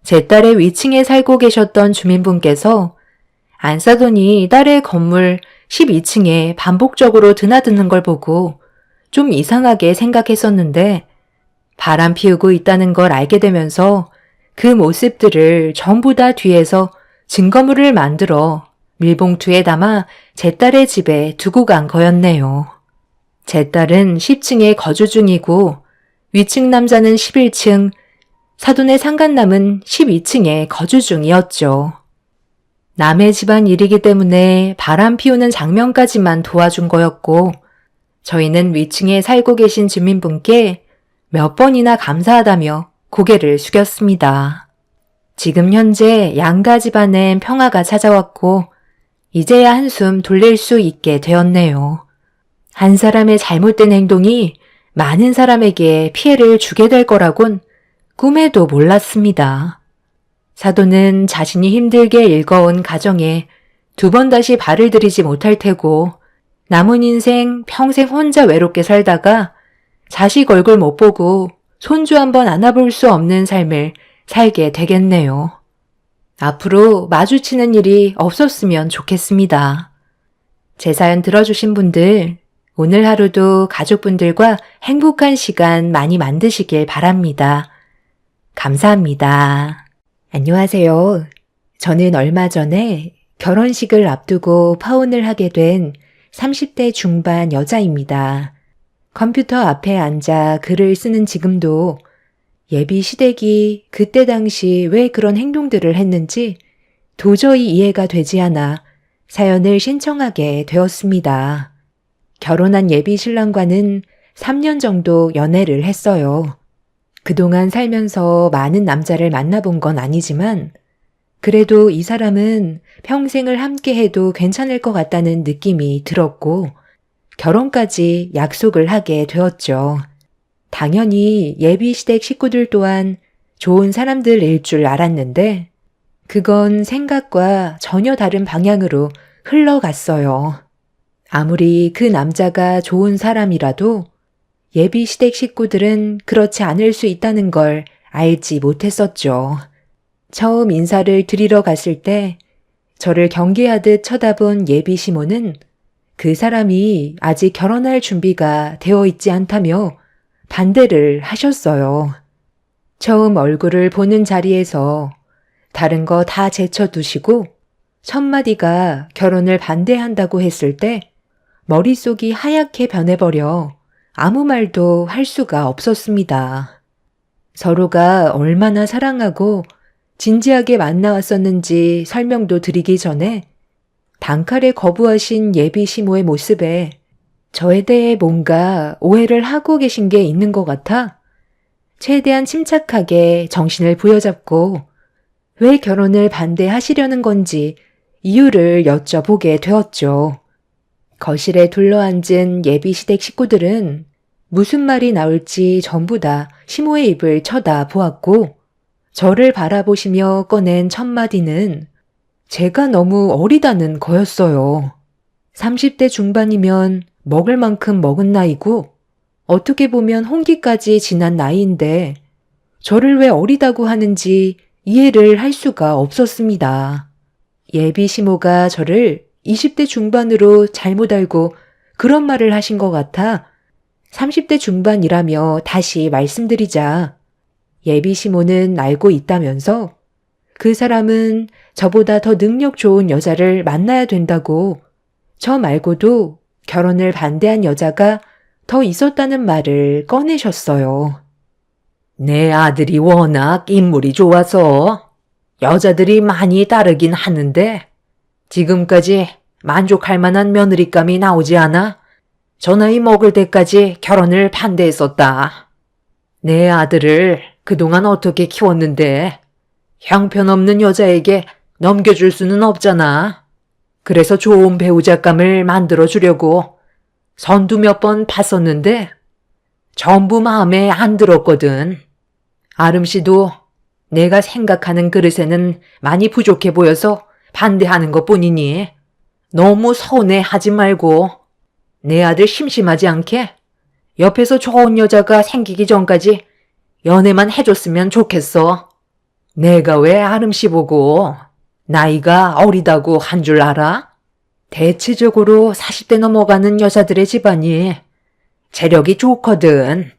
제 딸의 위층에 살고 계셨던 주민분께서 안사돈이 딸의 건물 12층에 반복적으로 드나드는 걸 보고 좀 이상하게 생각했었는데 바람 피우고 있다는 걸 알게 되면서 그 모습들을 전부 다 뒤에서 증거물을 만들어 밀봉투에 담아 제 딸의 집에 두고 간 거였네요. 제 딸은 10층에 거주 중이고 위층 남자는 11층, 사돈의 상간남은 12층에 거주 중이었죠. 남의 집안 일이기 때문에 바람 피우는 장면까지만 도와준 거였고 저희는 위층에 살고 계신 주민분께 몇 번이나 감사하다며 고개를 숙였습니다. 지금 현재 양가 집안엔 평화가 찾아왔고 이제야 한숨 돌릴 수 있게 되었네요. 한 사람의 잘못된 행동이 많은 사람에게 피해를 주게 될 거라곤 꿈에도 몰랐습니다. 사도는 자신이 힘들게 일궈온 가정에 두 번 다시 발을 들이지 못할 테고 남은 인생 평생 혼자 외롭게 살다가 자식 얼굴 못 보고 손주 한번 안아볼 수 없는 삶을 살게 되겠네요. 앞으로 마주치는 일이 없었으면 좋겠습니다. 제 사연 들어주신 분들, 오늘 하루도 가족분들과 행복한 시간 많이 만드시길 바랍니다. 감사합니다. 안녕하세요. 저는 얼마 전에 결혼식을 앞두고 파혼을 하게 된 30대 중반 여자입니다. 컴퓨터 앞에 앉아 글을 쓰는 지금도 예비 시댁이 그때 당시 왜 그런 행동들을 했는지 도저히 이해가 되지 않아 사연을 신청하게 되었습니다. 결혼한 예비 신랑과는 3년 정도 연애를 했어요. 그동안 살면서 많은 남자를 만나본 건 아니지만 그래도 이 사람은 평생을 함께 해도 괜찮을 것 같다는 느낌이 들었고 결혼까지 약속을 하게 되었죠. 당연히 예비 시댁 식구들 또한 좋은 사람들일 줄 알았는데 그건 생각과 전혀 다른 방향으로 흘러갔어요. 아무리 그 남자가 좋은 사람이라도 예비 시댁 식구들은 그렇지 않을 수 있다는 걸 알지 못했었죠. 처음 인사를 드리러 갔을 때 저를 경계하듯 쳐다본 예비 시모는 그 사람이 아직 결혼할 준비가 되어 있지 않다며 반대를 하셨어요. 처음 얼굴을 보는 자리에서 다른 거 다 제쳐두시고 첫마디가 결혼을 반대한다고 했을 때 머릿속이 하얗게 변해버려 아무 말도 할 수가 없었습니다. 서로가 얼마나 사랑하고 진지하게 만나왔었는지 설명도 드리기 전에 단칼에 거부하신 예비 시모의 모습에 저에 대해 뭔가 오해를 하고 계신 게 있는 것 같아 최대한 침착하게 정신을 부여잡고 왜 결혼을 반대하시려는 건지 이유를 여쭤보게 되었죠. 거실에 둘러앉은 예비 시댁 식구들은 무슨 말이 나올지 전부 다 시모의 입을 쳐다보았고 저를 바라보시며 꺼낸 첫마디는 제가 너무 어리다는 거였어요. 30대 중반이면 먹을 만큼 먹은 나이고 어떻게 보면 홍기까지 지난 나이인데 저를 왜 어리다고 하는지 이해를 할 수가 없었습니다. 예비 시모가 저를 20대 중반으로 잘못 알고 그런 말을 하신 것 같아 30대 중반이라며 다시 말씀드리자 예비 시모는 알고 있다면서 그 사람은 저보다 더 능력 좋은 여자를 만나야 된다고 저 말고도 결혼을 반대한 여자가 더 있었다는 말을 꺼내셨어요. 내 아들이 워낙 인물이 좋아서 여자들이 많이 따르긴 하는데 지금까지 만족할 만한 며느리감이 나오지 않아 저 나이 먹을 때까지 결혼을 반대했었다. 내 아들을 그동안 어떻게 키웠는데 형편없는 여자에게 넘겨줄 수는 없잖아. 그래서 좋은 배우자감을 만들어주려고 선두 몇 번 봤었는데 전부 마음에 안 들었거든. 아름씨도 내가 생각하는 그릇에는 많이 부족해 보여서 반대하는 것뿐이니 너무 서운해하지 말고 내 아들 심심하지 않게 옆에서 좋은 여자가 생기기 전까지 연애만 해줬으면 좋겠어. 내가 왜 아름씨 보고 나이가 어리다고 한 줄 알아? 대체적으로 40대 넘어가는 여자들의 집안이 재력이 좋거든.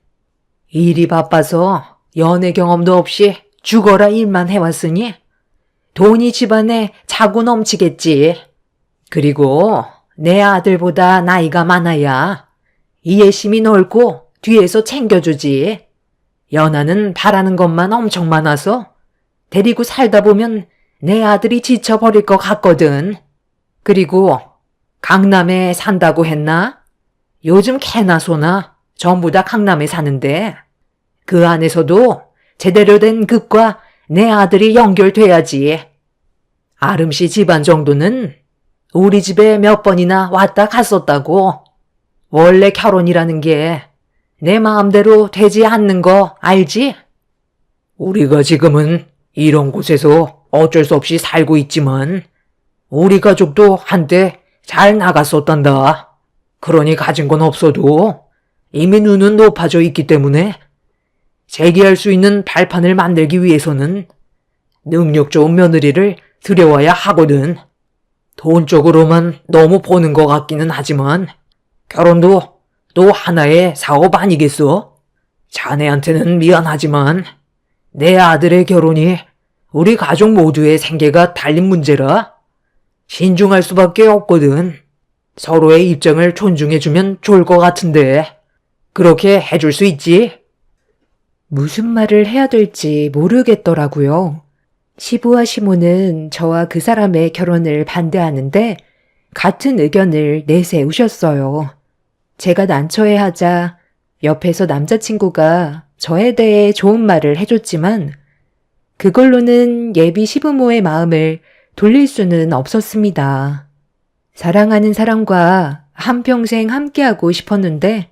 일이 바빠서 연애 경험도 없이 죽어라 일만 해왔으니 돈이 집안에 차고 넘치겠지. 그리고 내 아들보다 나이가 많아야 이해심이 넓고 뒤에서 챙겨주지. 연하는 바라는 것만 엄청 많아서 데리고 살다 보면 내 아들이 지쳐버릴 것 같거든. 그리고 강남에 산다고 했나? 요즘 개나 소나 전부 다 강남에 사는데 그 안에서도 제대로 된 급과 내 아들이 연결돼야지. 아름씨 집안 정도는 우리 집에 몇 번이나 왔다 갔었다고. 원래 결혼이라는 게 내 마음대로 되지 않는 거 알지? 우리가 지금은 이런 곳에서 어쩔 수 없이 살고 있지만 우리 가족도 한때 잘 나갔었단다. 그러니 가진 건 없어도 이미 눈은 높아져 있기 때문에 재기할 수 있는 발판을 만들기 위해서는 능력 좋은 며느리를 들여와야 하거든. 돈 쪽으로만 너무 보는 것 같기는 하지만 결혼도 또 하나의 사업 아니겠어? 자네한테는 미안하지만 내 아들의 결혼이 우리 가족 모두의 생계가 달린 문제라 신중할 수밖에 없거든. 서로의 입장을 존중해주면 좋을 것 같은데 그렇게 해줄 수 있지? 무슨 말을 해야 될지 모르겠더라고요. 시부와 시모는 저와 그 사람의 결혼을 반대하는데 같은 의견을 내세우셨어요. 제가 난처해하자 옆에서 남자친구가 저에 대해 좋은 말을 해줬지만 그걸로는 예비 시부모의 마음을 돌릴 수는 없었습니다. 사랑하는 사람과 한평생 함께하고 싶었는데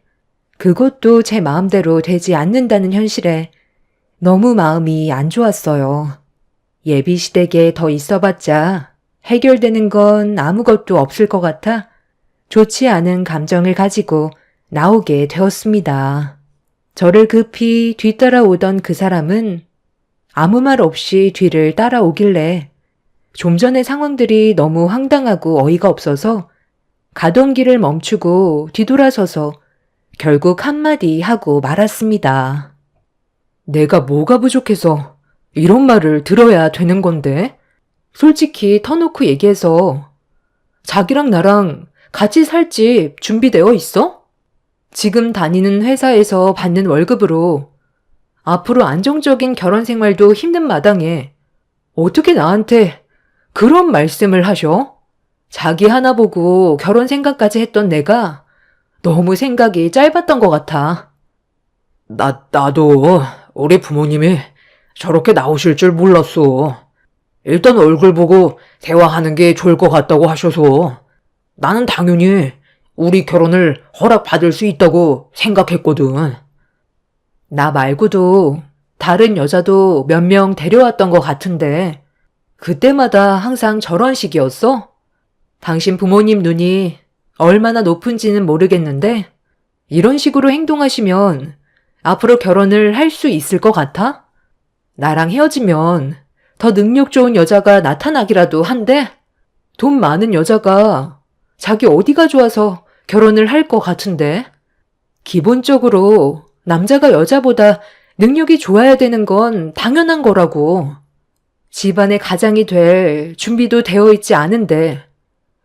그것도 제 마음대로 되지 않는다는 현실에 너무 마음이 안 좋았어요. 예비 시댁에 더 있어봤자 해결되는 건 아무것도 없을 것 같아 좋지 않은 감정을 가지고 나오게 되었습니다. 저를 급히 뒤따라오던 그 사람은 아무 말 없이 뒤를 따라오길래 좀 전의 상황들이 너무 황당하고 어이가 없어서 가던 길을 멈추고 뒤돌아서서 결국 한마디 하고 말았습니다. 내가 뭐가 부족해서 이런 말을 들어야 되는 건데? 솔직히 터놓고 얘기해서 자기랑 나랑 같이 살 집 준비되어 있어? 지금 다니는 회사에서 받는 월급으로 앞으로 안정적인 결혼 생활도 힘든 마당에 어떻게 나한테 그런 말씀을 하셔? 자기 하나 보고 결혼 생각까지 했던 내가 너무 생각이 짧았던 것 같아. 나도 우리 부모님이 저렇게 나오실 줄 몰랐어. 일단 얼굴 보고 대화하는 게 좋을 것 같다고 하셔서 나는 당연히 우리 결혼을 허락받을 수 있다고 생각했거든. 나 말고도 다른 여자도 몇 명 데려왔던 것 같은데 그때마다 항상 저런 식이었어? 당신 부모님 눈이 얼마나 높은지는 모르겠는데 이런 식으로 행동하시면 앞으로 결혼을 할 수 있을 것 같아? 나랑 헤어지면 더 능력 좋은 여자가 나타나기라도 한데 돈 많은 여자가 자기 어디가 좋아서 결혼을 할 것 같은데 기본적으로 남자가 여자보다 능력이 좋아야 되는 건 당연한 거라고. 집안의 가장이 될 준비도 되어 있지 않은데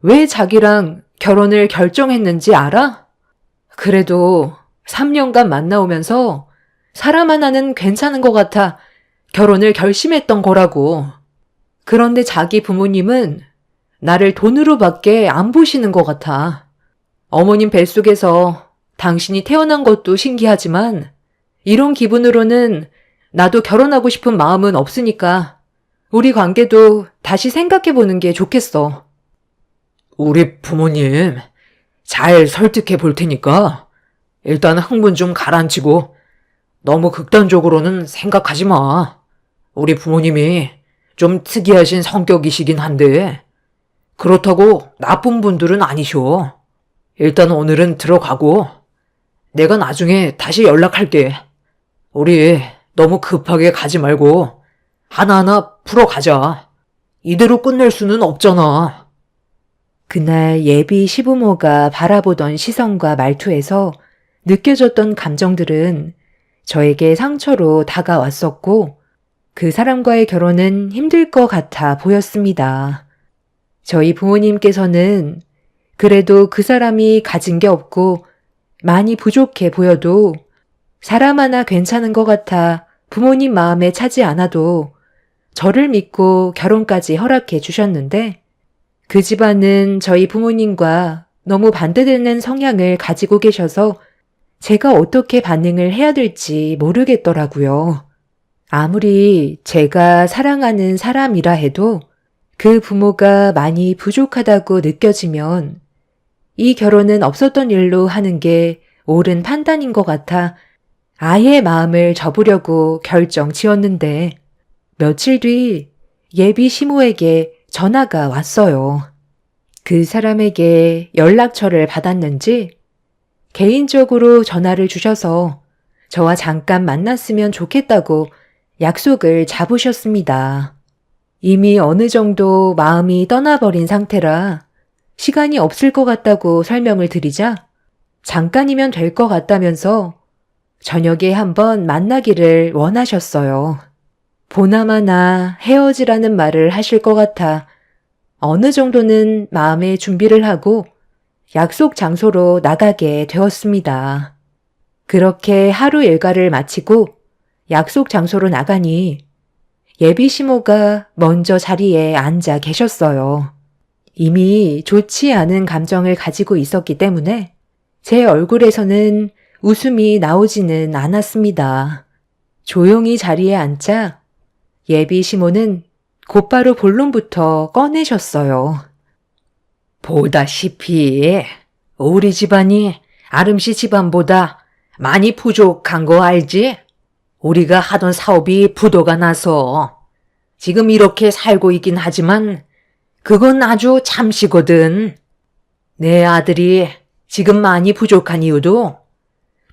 왜 자기랑 결혼을 결정했는지 알아? 그래도 3년간 만나오면서 사람 하나는 괜찮은 것 같아 결혼을 결심했던 거라고. 그런데 자기 부모님은 나를 돈으로밖에 안 보시는 것 같아. 어머님 뱃속에서 당신이 태어난 것도 신기하지만 이런 기분으로는 나도 결혼하고 싶은 마음은 없으니까 우리 관계도 다시 생각해보는 게 좋겠어. 우리 부모님 잘 설득해 볼 테니까 일단 흥분 좀 가라앉히고 너무 극단적으로는 생각하지 마. 우리 부모님이 좀 특이하신 성격이시긴 한데 그렇다고 나쁜 분들은 아니셔. 일단 오늘은 들어가고 내가 나중에 다시 연락할게. 우리 너무 급하게 가지 말고 하나하나 풀어가자. 이대로 끝낼 수는 없잖아. 그날 예비 시부모가 바라보던 시선과 말투에서 느껴졌던 감정들은 저에게 상처로 다가왔었고 그 사람과의 결혼은 힘들 것 같아 보였습니다. 저희 부모님께서는 그래도 그 사람이 가진 게 없고 많이 부족해 보여도 사람 하나 괜찮은 것 같아 부모님 마음에 차지 않아도 저를 믿고 결혼까지 허락해 주셨는데 그 집안은 저희 부모님과 너무 반대되는 성향을 가지고 계셔서 제가 어떻게 반응을 해야 될지 모르겠더라고요. 아무리 제가 사랑하는 사람이라 해도 그 부모가 많이 부족하다고 느껴지면 이 결혼은 없었던 일로 하는 게 옳은 판단인 것 같아 아예 마음을 접으려고 결정 지었는데 며칠 뒤 예비 시모에게 전화가 왔어요. 그 사람에게 연락처를 받았는지 개인적으로 전화를 주셔서 저와 잠깐 만났으면 좋겠다고 약속을 잡으셨습니다. 이미 어느 정도 마음이 떠나버린 상태라 시간이 없을 것 같다고 설명을 드리자 잠깐이면 될 것 같다면서 저녁에 한번 만나기를 원하셨어요. 보나마나 헤어지라는 말을 하실 것 같아 어느 정도는 마음의 준비를 하고 약속 장소로 나가게 되었습니다. 그렇게 하루 일과를 마치고 약속 장소로 나가니 예비 시모가 먼저 자리에 앉아 계셨어요. 이미 좋지 않은 감정을 가지고 있었기 때문에 제 얼굴에서는 웃음이 나오지는 않았습니다. 조용히 자리에 앉자 예비 시모는 곧바로 본론부터 꺼내셨어요. 보다시피 우리 집안이 아름씨 집안보다 많이 부족한 거 알지? 우리가 하던 사업이 부도가 나서 지금 이렇게 살고 있긴 하지만 그건 아주 잠시거든. 내 아들이 지금 많이 부족한 이유도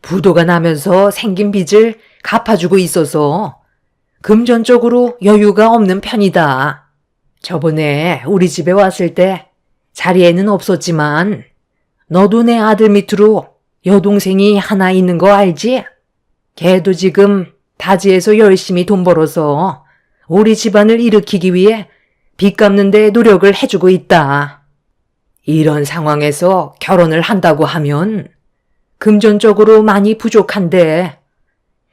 부도가 나면서 생긴 빚을 갚아주고 있어서 금전적으로 여유가 없는 편이다. 저번에 우리 집에 왔을 때 자리에는 없었지만 너도 내 아들 밑으로 여동생이 하나 있는 거 알지? 걔도 지금 타지에서 열심히 돈 벌어서 우리 집안을 일으키기 위해 빚 갚는 데 노력을 해주고 있다. 이런 상황에서 결혼을 한다고 하면 금전적으로 많이 부족한데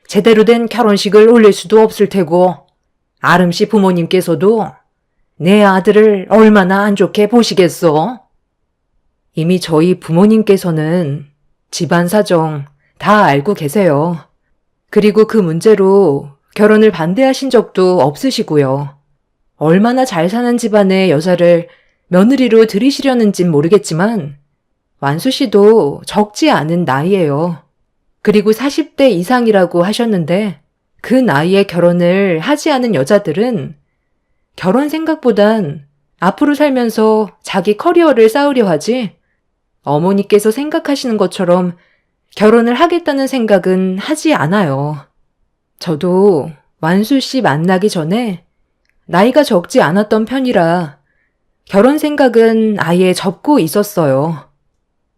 제대로 된 결혼식을 올릴 수도 없을 테고 아름씨 부모님께서도 내 아들을 얼마나 안 좋게 보시겠어? 이미 저희 부모님께서는 집안 사정 다 알고 계세요. 그리고 그 문제로 결혼을 반대하신 적도 없으시고요. 얼마나 잘 사는 집안의 여자를 며느리로 들이시려는진 모르겠지만 완수 씨도 적지 않은 나이예요. 그리고 40대 이상이라고 하셨는데 그 나이에 결혼을 하지 않은 여자들은 결혼 생각보단 앞으로 살면서 자기 커리어를 쌓으려 하지 어머니께서 생각하시는 것처럼 결혼을 하겠다는 생각은 하지 않아요. 저도 완수 씨 만나기 전에 나이가 적지 않았던 편이라 결혼 생각은 아예 접고 있었어요.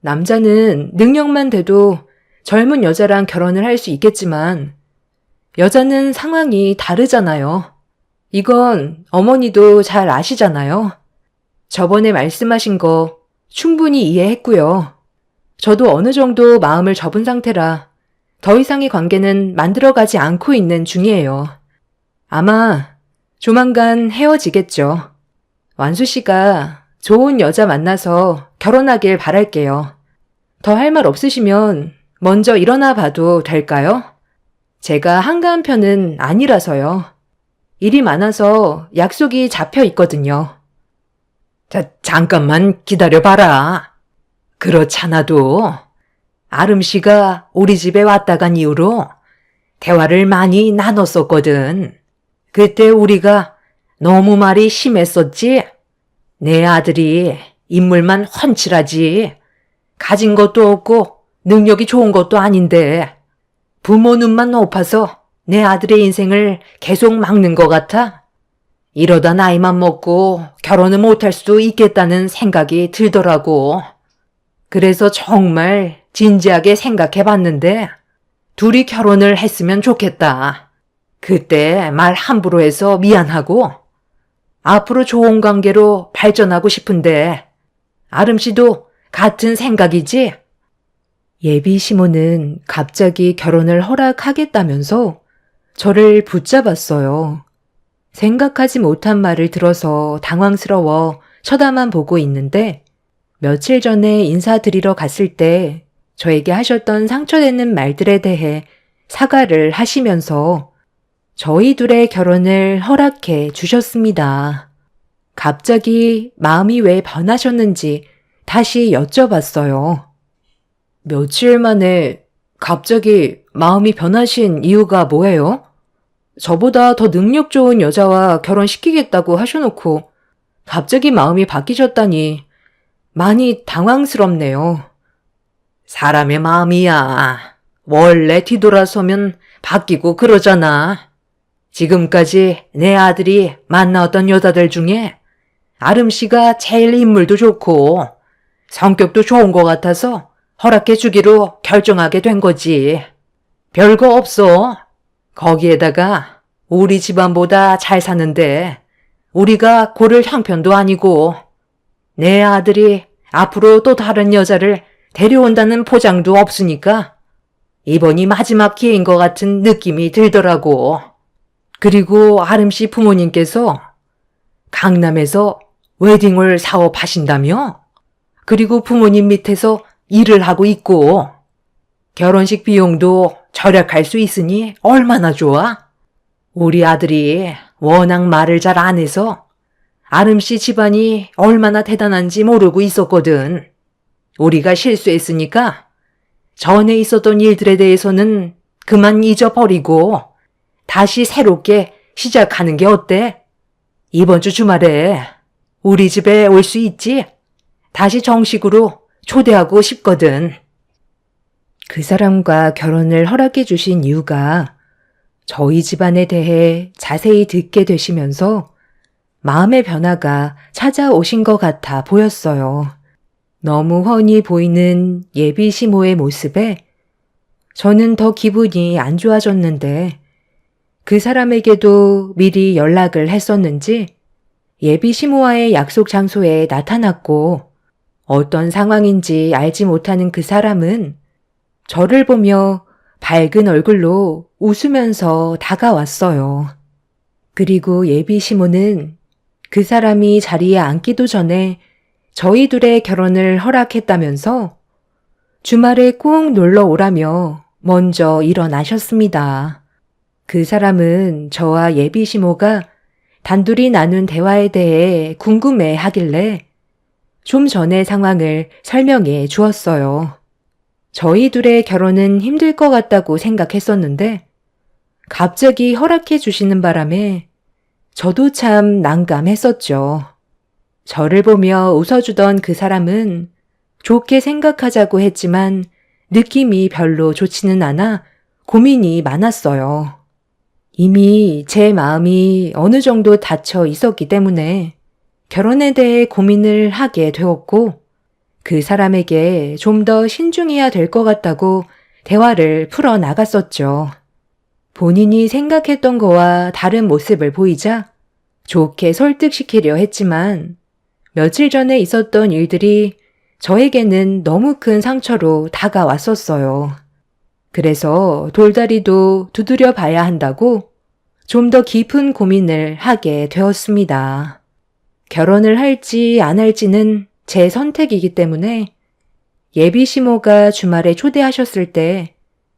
남자는 능력만 돼도 젊은 여자랑 결혼을 할 수 있겠지만 여자는 상황이 다르잖아요. 이건 어머니도 잘 아시잖아요. 저번에 말씀하신 거 충분히 이해했고요. 저도 어느 정도 마음을 접은 상태라 더 이상의 관계는 만들어가지 않고 있는 중이에요. 아마 조만간 헤어지겠죠. 완수 씨가 좋은 여자 만나서 결혼하길 바랄게요. 더 할 말 없으시면 먼저 일어나 봐도 될까요? 제가 한가한 편은 아니라서요. 일이 많아서 약속이 잡혀 있거든요. 잠깐만 기다려봐라. 그렇잖아도 아름 씨가 우리 집에 왔다 간 이후로 대화를 많이 나눴었거든. 그때 우리가 너무 말이 심했었지? 내 아들이 인물만 훤칠하지. 가진 것도 없고 능력이 좋은 것도 아닌데 부모 눈만 높아서 내 아들의 인생을 계속 막는 것 같아. 이러다 나이만 먹고 결혼을 못할 수도 있겠다는 생각이 들더라고. 그래서 정말 진지하게 생각해봤는데 둘이 결혼을 했으면 좋겠다. 그때 말 함부로 해서 미안하고 앞으로 좋은 관계로 발전하고 싶은데 아름 씨도 같은 생각이지? 예비 시모는 갑자기 결혼을 허락하겠다면서 저를 붙잡았어요. 생각하지 못한 말을 들어서 당황스러워 쳐다만 보고 있는데 며칠 전에 인사드리러 갔을 때 저에게 하셨던 상처되는 말들에 대해 사과를 하시면서 저희 둘의 결혼을 허락해 주셨습니다. 갑자기 마음이 왜 변하셨는지 다시 여쭤봤어요. 며칠 만에 갑자기 마음이 변하신 이유가 뭐예요? 저보다 더 능력 좋은 여자와 결혼시키겠다고 하셔놓고 갑자기 마음이 바뀌셨다니 많이 당황스럽네요. 사람의 마음이야. 원래 뒤돌아서면 바뀌고 그러잖아. 지금까지 내 아들이 만나왔던 여자들 중에 아름 씨가 제일 인물도 좋고 성격도 좋은 것 같아서 허락해 주기로 결정하게 된 거지. 별거 없어. 거기에다가 우리 집안보다 잘 사는데 우리가 고를 형편도 아니고 내 아들이 앞으로 또 다른 여자를 데려온다는 포장도 없으니까 이번이 마지막 기회인 것 같은 느낌이 들더라고. 그리고 아름 씨 부모님께서 강남에서 웨딩홀 사업하신다며? 그리고 부모님 밑에서 일을 하고 있고 결혼식 비용도 절약할 수 있으니 얼마나 좋아? 우리 아들이 워낙 말을 잘 안 해서 아름 씨 집안이 얼마나 대단한지 모르고 있었거든. 우리가 실수했으니까 전에 있었던 일들에 대해서는 그만 잊어버리고 다시 새롭게 시작하는 게 어때? 이번 주 주말에 우리 집에 올 수 있지? 다시 정식으로 초대하고 싶거든. 그 사람과 결혼을 허락해 주신 이유가 저희 집안에 대해 자세히 듣게 되시면서 마음의 변화가 찾아오신 것 같아 보였어요. 너무 훤히 보이는 예비 시모의 모습에 저는 더 기분이 안 좋아졌는데 그 사람에게도 미리 연락을 했었는지 예비 시모와의 약속 장소에 나타났고 어떤 상황인지 알지 못하는 그 사람은 저를 보며 밝은 얼굴로 웃으면서 다가왔어요. 그리고 예비 시모는 그 사람이 자리에 앉기도 전에 저희 둘의 결혼을 허락했다면서 주말에 꼭 놀러 오라며 먼저 일어나셨습니다. 그 사람은 저와 예비 시모가 단둘이 나눈 대화에 대해 궁금해 하길래 좀 전의 상황을 설명해 주었어요. 저희 둘의 결혼은 힘들 것 같다고 생각했었는데 갑자기 허락해 주시는 바람에 저도 참 난감했었죠. 저를 보며 웃어주던 그 사람은 좋게 생각하자고 했지만 느낌이 별로 좋지는 않아 고민이 많았어요. 이미 제 마음이 어느 정도 닫혀 있었기 때문에 결혼에 대해 고민을 하게 되었고 그 사람에게 좀 더 신중해야 될 것 같다고 대화를 풀어 나갔었죠. 본인이 생각했던 거와 다른 모습을 보이자 좋게 설득시키려 했지만 며칠 전에 있었던 일들이 저에게는 너무 큰 상처로 다가왔었어요. 그래서 돌다리도 두드려 봐야 한다고 좀 더 깊은 고민을 하게 되었습니다. 결혼을 할지 안 할지는 제 선택이기 때문에 예비 시모가 주말에 초대하셨을 때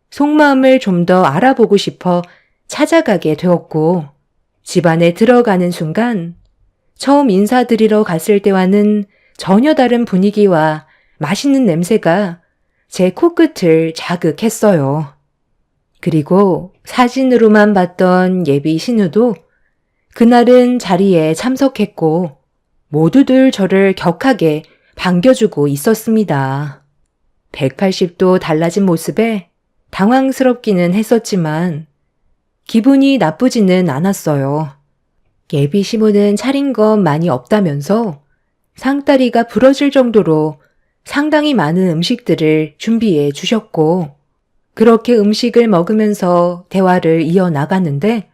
속마음을 좀 더 알아보고 싶어 찾아가게 되었고 집안에 들어가는 순간 처음 인사드리러 갔을 때와는 전혀 다른 분위기와 맛있는 냄새가 제 코끝을 자극했어요. 그리고 사진으로만 봤던 예비 신우도 그날은 자리에 참석했고 모두들 저를 격하게 반겨주고 있었습니다. 180도 달라진 모습에 당황스럽기는 했었지만 기분이 나쁘지는 않았어요. 예비 시모는 차린 건 많이 없다면서 상다리가 부러질 정도로 상당히 많은 음식들을 준비해 주셨고 그렇게 음식을 먹으면서 대화를 이어나갔는데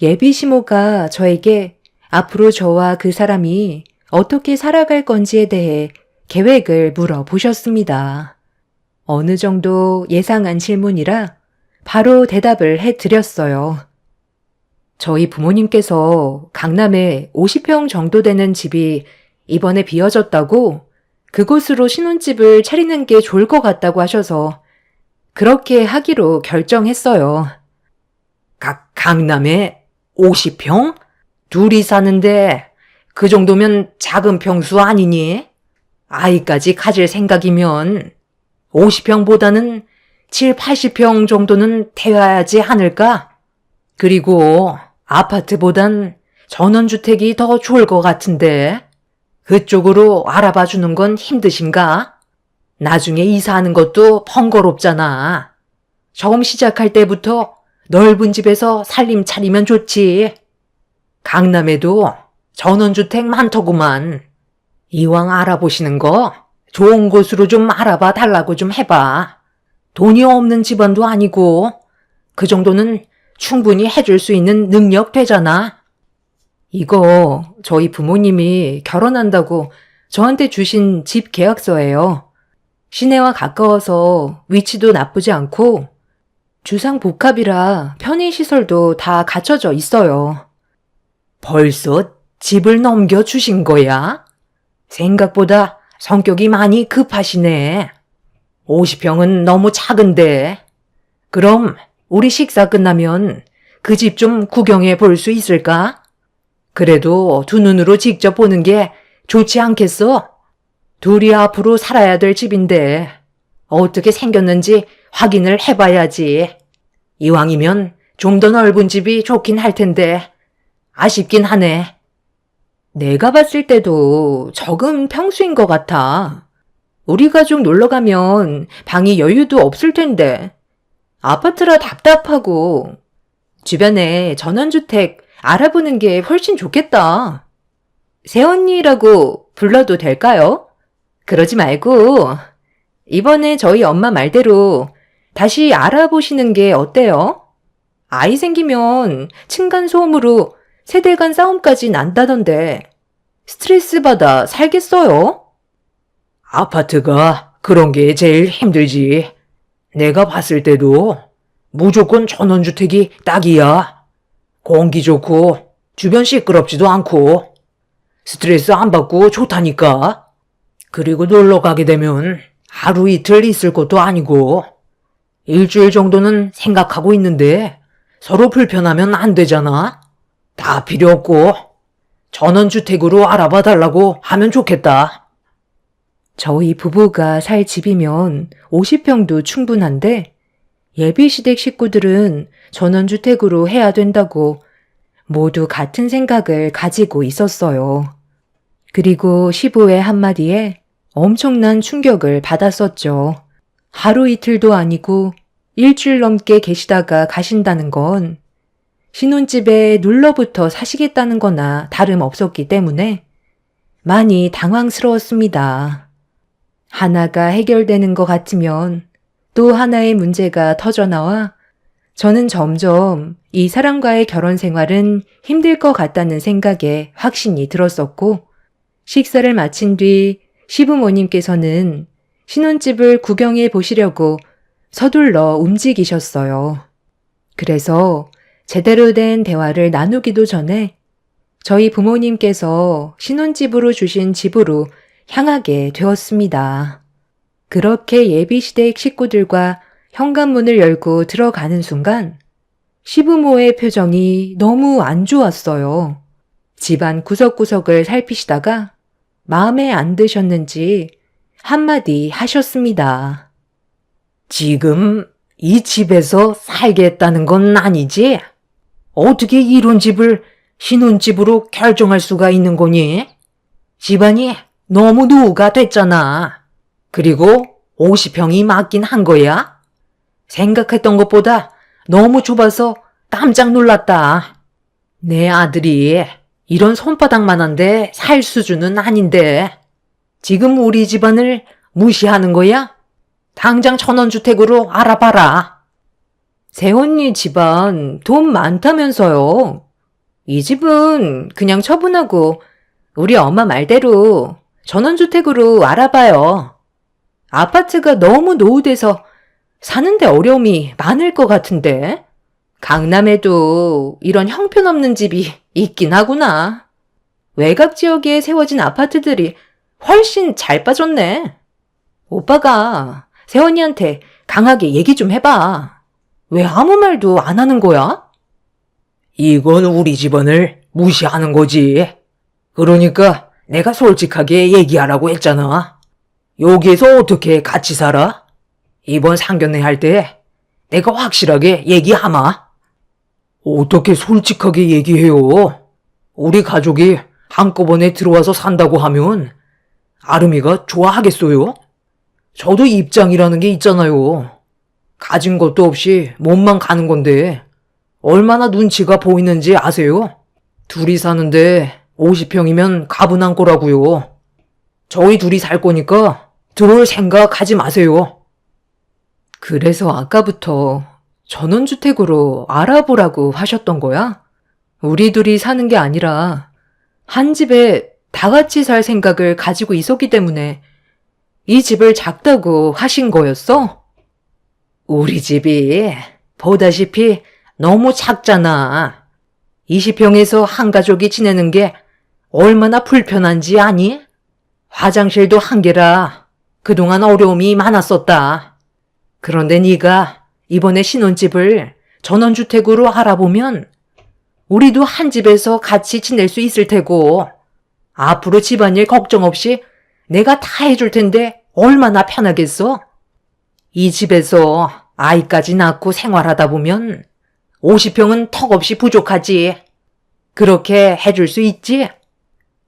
예비 시모가 저에게 앞으로 저와 그 사람이 어떻게 살아갈 건지에 대해 계획을 물어보셨습니다. 어느 정도 예상한 질문이라 바로 대답을 해드렸어요. 저희 부모님께서 강남에 50평 정도 되는 집이 이번에 비어졌다고 그곳으로 신혼집을 차리는 게 좋을 것 같다고 하셔서 그렇게 하기로 결정했어요. 강남에 50평? 둘이 사는데 그 정도면 작은 평수 아니니? 아이까지 가질 생각이면 50평보다는 7, 80평 정도는 되어야지 않을까? 그리고 아파트보단 전원주택이 더 좋을 것 같은데 그쪽으로 알아봐 주는 건 힘드신가? 나중에 이사하는 것도 번거롭잖아. 처음 시작할 때부터 넓은 집에서 살림 차리면 좋지. 강남에도 전원주택 많더구만. 이왕 알아보시는 거 좋은 곳으로 좀 알아봐 달라고 좀 해봐. 돈이 없는 집안도 아니고 그 정도는 충분히 해줄 수 있는 능력 되잖아. 이거 저희 부모님이 결혼한다고 저한테 주신 집 계약서예요. 시내와 가까워서 위치도 나쁘지 않고 주상복합이라 편의시설도 다 갖춰져 있어요. 벌써 집을 넘겨주신 거야? 생각보다 성격이 많이 급하시네. 50평은 너무 작은데. 그럼 우리 식사 끝나면 그 집 좀 구경해 볼 수 있을까? 그래도 두 눈으로 직접 보는 게 좋지 않겠어? 둘이 앞으로 살아야 될 집인데 어떻게 생겼는지 확인을 해봐야지. 이왕이면 좀 더 넓은 집이 좋긴 할 텐데 아쉽긴 하네. 내가 봤을 때도 적은 평수인 것 같아. 우리 가족 놀러 가면 방이 여유도 없을 텐데. 아파트라 답답하고 주변에 전원주택 알아보는 게 훨씬 좋겠다. 새언니라고 불러도 될까요? 그러지 말고 이번에 저희 엄마 말대로 다시 알아보시는 게 어때요? 아이 생기면 층간소음으로 세대 간 싸움까지 난다던데 스트레스 받아 살겠어요? 아파트가 그런 게 제일 힘들지. 내가 봤을 때도 무조건 전원주택이 딱이야. 공기 좋고 주변 시끄럽지도 않고 스트레스 안 받고 좋다니까. 그리고 놀러 가게 되면 하루 이틀 있을 것도 아니고 일주일 정도는 생각하고 있는데 서로 불편하면 안 되잖아. 다 필요 없고 전원주택으로 알아봐 달라고 하면 좋겠다. 저희 부부가 살 집이면 50평도 충분한데 예비시댁 식구들은 전원주택으로 해야 된다고 모두 같은 생각을 가지고 있었어요. 그리고 시부의 한마디에 엄청난 충격을 받았었죠. 하루 이틀도 아니고 일주일 넘게 계시다가 가신다는 건 신혼집에 눌러붙어 사시겠다는 거나 다름없었기 때문에 많이 당황스러웠습니다. 하나가 해결되는 것 같으면 또 하나의 문제가 터져나와 저는 점점 이 사람과의 결혼 생활은 힘들 것 같다는 생각에 확신이 들었었고 식사를 마친 뒤 시부모님께서는 신혼집을 구경해 보시려고 서둘러 움직이셨어요. 그래서 제대로 된 대화를 나누기도 전에 저희 부모님께서 신혼집으로 주신 집으로 향하게 되었습니다. 그렇게 예비시댁 식구들과 현관문을 열고 들어가는 순간 시부모의 표정이 너무 안 좋았어요. 집안 구석구석을 살피시다가 마음에 안 드셨는지 한마디 하셨습니다. 지금 이 집에서 살겠다는 건 아니지? 어떻게 이런 집을 신혼집으로 결정할 수가 있는 거니? 집안이 너무 노후가 됐잖아. 그리고 50평이 맞긴 한 거야? 생각했던 것보다 너무 좁아서 깜짝 놀랐다. 내 아들이 이런 손바닥만한데 살 수준은 아닌데 지금 우리 집안을 무시하는 거야? 당장 전원주택으로 알아봐라. 새언니 집안 돈 많다면서요. 이 집은 그냥 처분하고 우리 엄마 말대로 전원주택으로 알아봐요. 아파트가 너무 노후돼서 사는데 어려움이 많을 것 같은데. 강남에도 이런 형편없는 집이 있긴 하구나. 외곽 지역에 세워진 아파트들이 훨씬 잘 빠졌네. 오빠가 세원이한테 강하게 얘기 좀 해봐. 왜 아무 말도 안 하는 거야? 이건 우리 집안을 무시하는 거지. 그러니까 내가 솔직하게 얘기하라고 했잖아. 여기에서 어떻게 같이 살아? 이번 상견례 할 때 내가 확실하게 얘기하마. 어떻게 솔직하게 얘기해요? 우리 가족이 한꺼번에 들어와서 산다고 하면 아름이가 좋아하겠어요? 저도 입장이라는 게 있잖아요. 가진 것도 없이 몸만 가는 건데 얼마나 눈치가 보이는지 아세요? 둘이 사는데 50평이면 가분한 거라고요. 저희 둘이 살 거니까 들어올 생각 하지 마세요. 그래서 아까부터 전원주택으로 알아보라고 하셨던 거야? 우리 둘이 사는 게 아니라 한 집에 다 같이 살 생각을 가지고 있었기 때문에 이 집을 작다고 하신 거였어? 우리 집이 보다시피 너무 작잖아. 20평에서 한 가족이 지내는 게 얼마나 불편한지 아니? 화장실도 한 개라 그동안 어려움이 많았었다. 그런데 네가 이번에 신혼집을 전원주택으로 알아보면 우리도 한 집에서 같이 지낼 수 있을 테고 앞으로 집안일 걱정 없이 내가 다 해줄 텐데 얼마나 편하겠어? 이 집에서 아이까지 낳고 생활하다 보면 50평은 턱없이 부족하지. 그렇게 해줄 수 있지?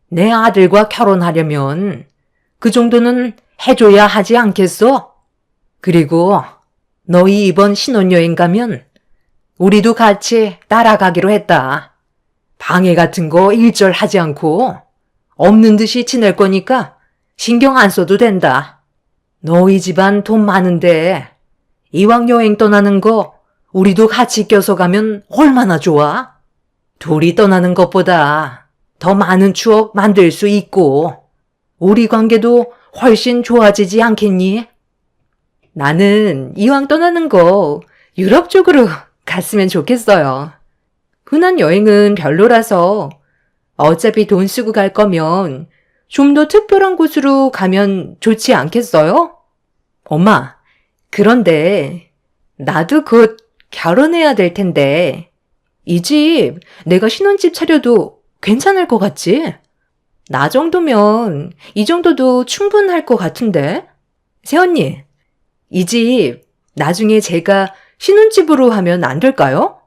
내 아들과 결혼하려면 그 정도는 해줘야 하지 않겠어? 그리고 너희 이번 신혼여행 가면 우리도 같이 따라가기로 했다. 방해 같은 거 일절 하지 않고 없는 듯이 지낼 거니까 신경 안 써도 된다. 너희 집안 돈 많은데 이왕 여행 떠나는 거 우리도 같이 껴서 가면 얼마나 좋아? 둘이 떠나는 것보다 더 많은 추억 만들 수 있고 우리 관계도 훨씬 좋아지지 않겠니? 나는 이왕 떠나는 거 유럽 쪽으로 갔으면 좋겠어요. 흔한 여행은 별로라서 어차피 돈 쓰고 갈 거면 좀 더 특별한 곳으로 가면 좋지 않겠어요? 엄마, 그런데 나도 곧 결혼해야 될 텐데 이 집 내가 신혼집 차려도 괜찮을 것 같지? 나 정도면 이 정도도 충분할 것 같은데? 새언니, 이 집 나중에 제가 신혼집으로 하면 안 될까요?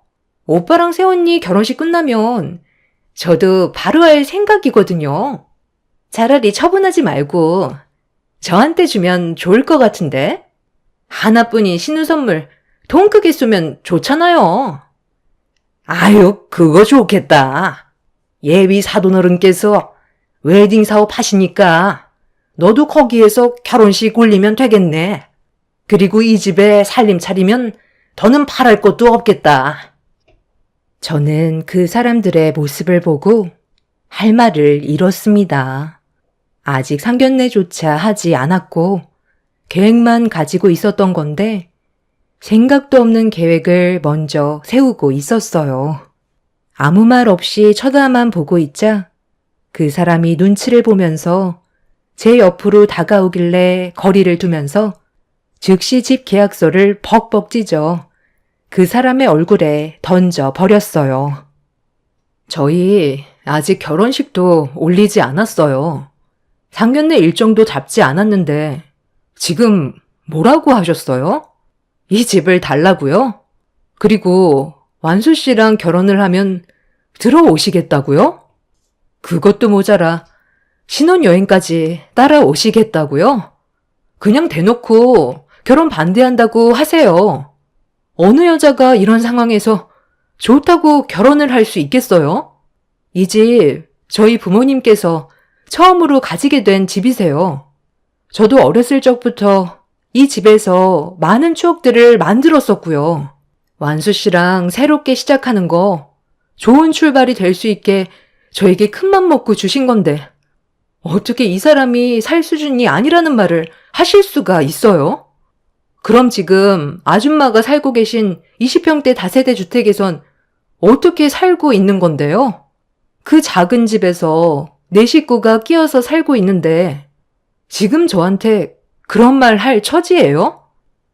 오빠랑 새언니 결혼식 끝나면 저도 바로 할 생각이거든요. 차라리 처분하지 말고 저한테 주면 좋을 것 같은데? 하나뿐인 신우 선물 돈 크게 쏘면 좋잖아요. 아유, 그거 좋겠다. 예비 사돈어른께서 웨딩 사업 하시니까 너도 거기에서 결혼식 올리면 되겠네. 그리고 이 집에 살림 차리면 더는 바랄 것도 없겠다. 저는 그 사람들의 모습을 보고 할 말을 잃었습니다. 아직 상견례조차 하지 않았고 계획만 가지고 있었던 건데 생각도 없는 계획을 먼저 세우고 있었어요. 아무 말 없이 쳐다만 보고 있자 그 사람이 눈치를 보면서 제 옆으로 다가오길래 거리를 두면서 즉시 집 계약서를 벅벅 찢어 그 사람의 얼굴에 던져 버렸어요. 저희 아직 결혼식도 올리지 않았어요. 상견례 일정도 잡지 않았는데 지금 뭐라고 하셨어요? 이 집을 달라고요? 그리고 완수 씨랑 결혼을 하면 들어오시겠다고요? 그것도 모자라 신혼여행까지 따라오시겠다고요? 그냥 대놓고 결혼 반대한다고 하세요. 어느 여자가 이런 상황에서 좋다고 결혼을 할 수 있겠어요? 이 집 저희 부모님께서 처음으로 가지게 된 집이세요. 저도 어렸을 적부터 이 집에서 많은 추억들을 만들었었고요. 완수 씨랑 새롭게 시작하는 거 좋은 출발이 될 수 있게 저에게 큰맘 먹고 주신 건데 어떻게 이 사람이 살 수준이 아니라는 말을 하실 수가 있어요? 그럼 지금 아줌마가 살고 계신 20평대 다세대 주택에선 어떻게 살고 있는 건데요? 그 작은 집에서 내 식구가 끼어서 살고 있는데 지금 저한테 그런 말 할 처지예요?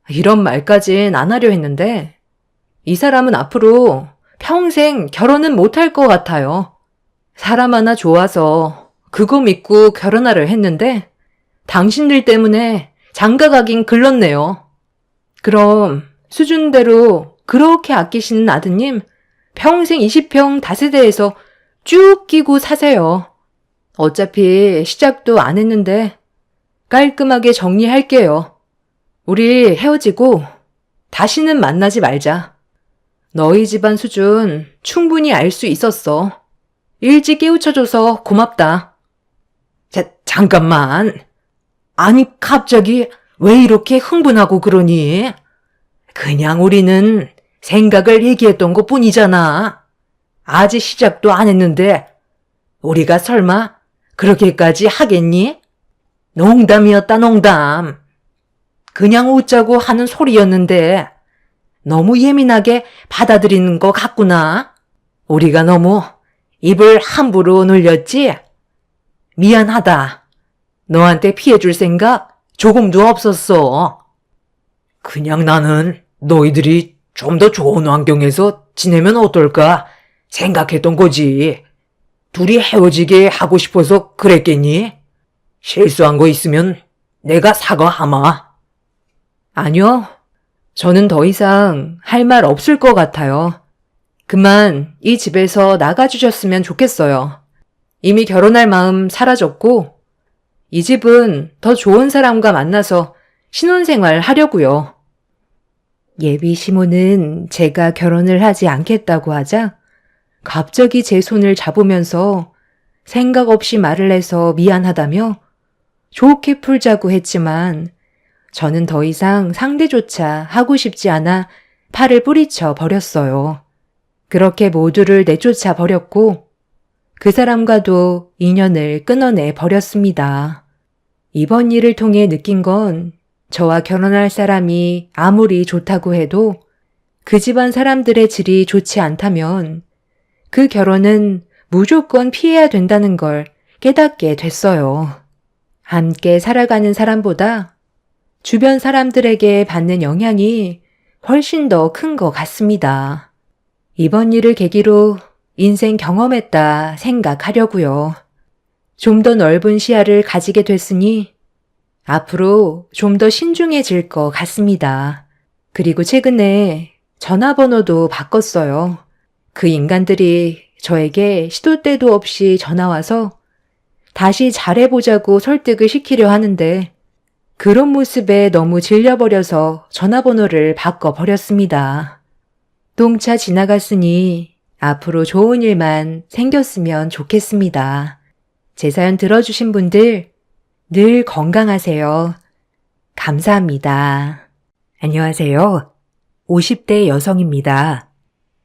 이런 말까진 안 하려 했는데 이 사람은 앞으로 평생 결혼은 못할 것 같아요. 사람 하나 좋아서 그거 믿고 결혼하려 했는데 당신들 때문에 장가가긴 글렀네요. 그럼 수준대로 그렇게 아끼시는 아드님 평생 20평 다세대에서 쭉 끼고 사세요. 어차피 시작도 안 했는데 깔끔하게 정리할게요. 우리 헤어지고 다시는 만나지 말자. 너희 집안 수준 충분히 알 수 있었어. 일찍 깨우쳐줘서 고맙다. 잠깐만. 아니, 갑자기 왜 이렇게 흥분하고 그러니? 그냥 우리는 생각을 얘기했던 것 뿐이잖아. 아직 시작도 안 했는데 우리가 설마 그렇게까지 하겠니? 농담이었다, 농담. 그냥 웃자고 하는 소리였는데 너무 예민하게 받아들이는 것 같구나. 우리가 너무 입을 함부로 놀렸지? 미안하다. 너한테 피해줄 생각 조금도 없었어. 그냥 나는 너희들이 좀 더 좋은 환경에서 지내면 어떨까 생각했던 거지. 둘이 헤어지게 하고 싶어서 그랬겠니? 실수한 거 있으면 내가 사과하마. 아니요. 저는 더 이상 할 말 없을 것 같아요. 그만 이 집에서 나가주셨으면 좋겠어요. 이미 결혼할 마음 사라졌고 이 집은 더 좋은 사람과 만나서 신혼생활 하려고요. 예비 시모는 제가 결혼을 하지 않겠다고 하자 갑자기 제 손을 잡으면서 생각 없이 말을 해서 미안하다며 좋게 풀자고 했지만 저는 더 이상 상대조차 하고 싶지 않아 팔을 뿌리쳐 버렸어요. 그렇게 모두를 내쫓아 버렸고 그 사람과도 인연을 끊어내 버렸습니다. 이번 일을 통해 느낀 건 저와 결혼할 사람이 아무리 좋다고 해도 그 집안 사람들의 질이 좋지 않다면 그 결혼은 무조건 피해야 된다는 걸 깨닫게 됐어요. 함께 살아가는 사람보다 주변 사람들에게 받는 영향이 훨씬 더 큰 것 같습니다. 이번 일을 계기로 인생 경험했다 생각하려고요. 좀 더 넓은 시야를 가지게 됐으니 앞으로 좀 더 신중해질 것 같습니다. 그리고 최근에 전화번호도 바꿨어요. 그 인간들이 저에게 시도 때도 없이 전화와서 다시 잘해보자고 설득을 시키려 하는데 그런 모습에 너무 질려버려서 전화번호를 바꿔버렸습니다. 똥차 지나갔으니 앞으로 좋은 일만 생겼으면 좋겠습니다. 제 사연 들어주신 분들 늘 건강하세요. 감사합니다. 안녕하세요. 50대 여성입니다.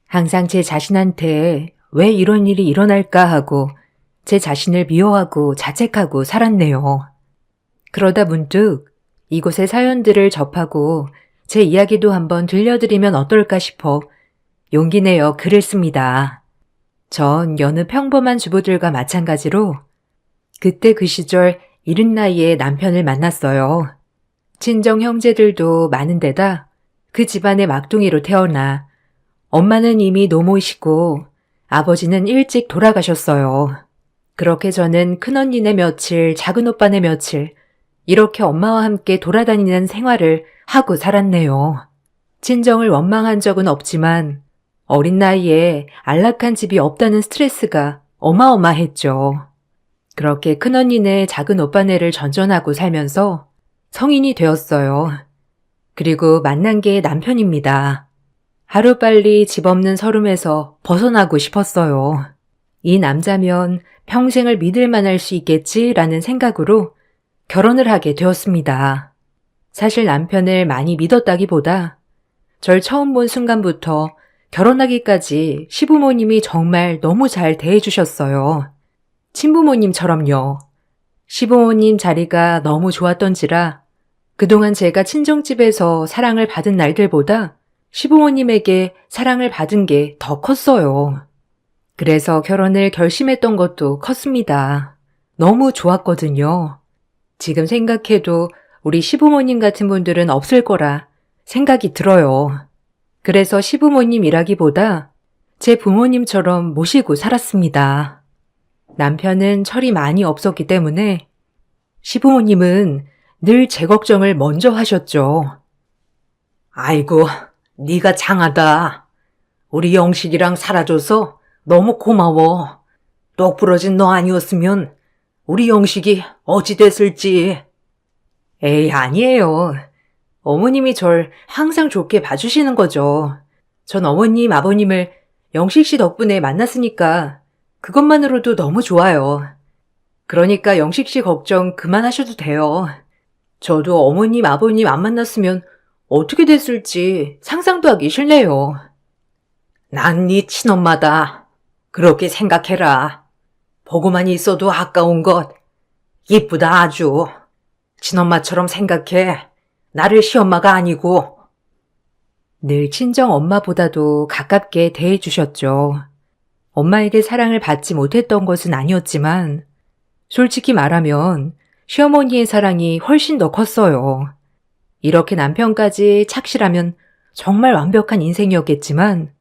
항상 제 자신한테 왜 이런 일이 일어날까 하고 제 자신을 미워하고 자책하고 살았네요. 그러다 문득 이곳의 사연들을 접하고 제 이야기도 한번 들려드리면 어떨까 싶어 용기 내어 글을 씁니다. 전 여느 평범한 주부들과 마찬가지로 그때 그 시절 이른 나이에 남편을 만났어요. 친정 형제들도 많은 데다 그 집안의 막둥이로 태어나 엄마는 이미 노모이시고 아버지는 일찍 돌아가셨어요. 그렇게 저는 큰언니네 며칠, 작은오빠네 며칠 이렇게 엄마와 함께 돌아다니는 생활을 하고 살았네요. 친정을 원망한 적은 없지만 어린 나이에 안락한 집이 없다는 스트레스가 어마어마했죠. 그렇게 큰언니네 작은오빠네를 전전하고 살면서 성인이 되었어요. 그리고 만난 게 남편입니다. 하루빨리 집 없는 서름에서 벗어나고 싶었어요. 이 남자면 평생을 믿을 만할 수 있겠지라는 생각으로 결혼을 하게 되었습니다. 사실 남편을 많이 믿었다기보다 절 처음 본 순간부터 결혼하기까지 시부모님이 정말 너무 잘 대해주셨어요. 친부모님처럼요. 시부모님 자리가 너무 좋았던지라 그동안 제가 친정집에서 사랑을 받은 날들보다 시부모님에게 사랑을 받은 게 더 컸어요. 그래서 결혼을 결심했던 것도 컸습니다. 너무 좋았거든요. 지금 생각해도 우리 시부모님 같은 분들은 없을 거라 생각이 들어요. 그래서 시부모님이라기보다 제 부모님처럼 모시고 살았습니다. 남편은 철이 많이 없었기 때문에 시부모님은 늘 제 걱정을 먼저 하셨죠. 아이고, 네가 장하다. 우리 영식이랑 살아줘서 너무 고마워. 똑부러진 너 아니었으면 우리 영식이 어찌 됐을지. 에이, 아니에요. 어머님이 절 항상 좋게 봐주시는 거죠. 전 어머님, 아버님을 영식 씨 덕분에 만났으니까 그것만으로도 너무 좋아요. 그러니까 영식 씨 걱정 그만하셔도 돼요. 저도 어머님, 아버님 안 만났으면 어떻게 됐을지 상상도 하기 싫네요. 난 네 친엄마다. 그렇게 생각해라. 보고만 있어도 아까운 것. 이쁘다 아주. 친엄마처럼 생각해. 나를 시엄마가 아니고. 늘 친정 엄마보다도 가깝게 대해주셨죠. 엄마에게 사랑을 받지 못했던 것은 아니었지만 솔직히 말하면 시어머니의 사랑이 훨씬 더 컸어요. 이렇게 남편까지 착실하면 정말 완벽한 인생이었겠지만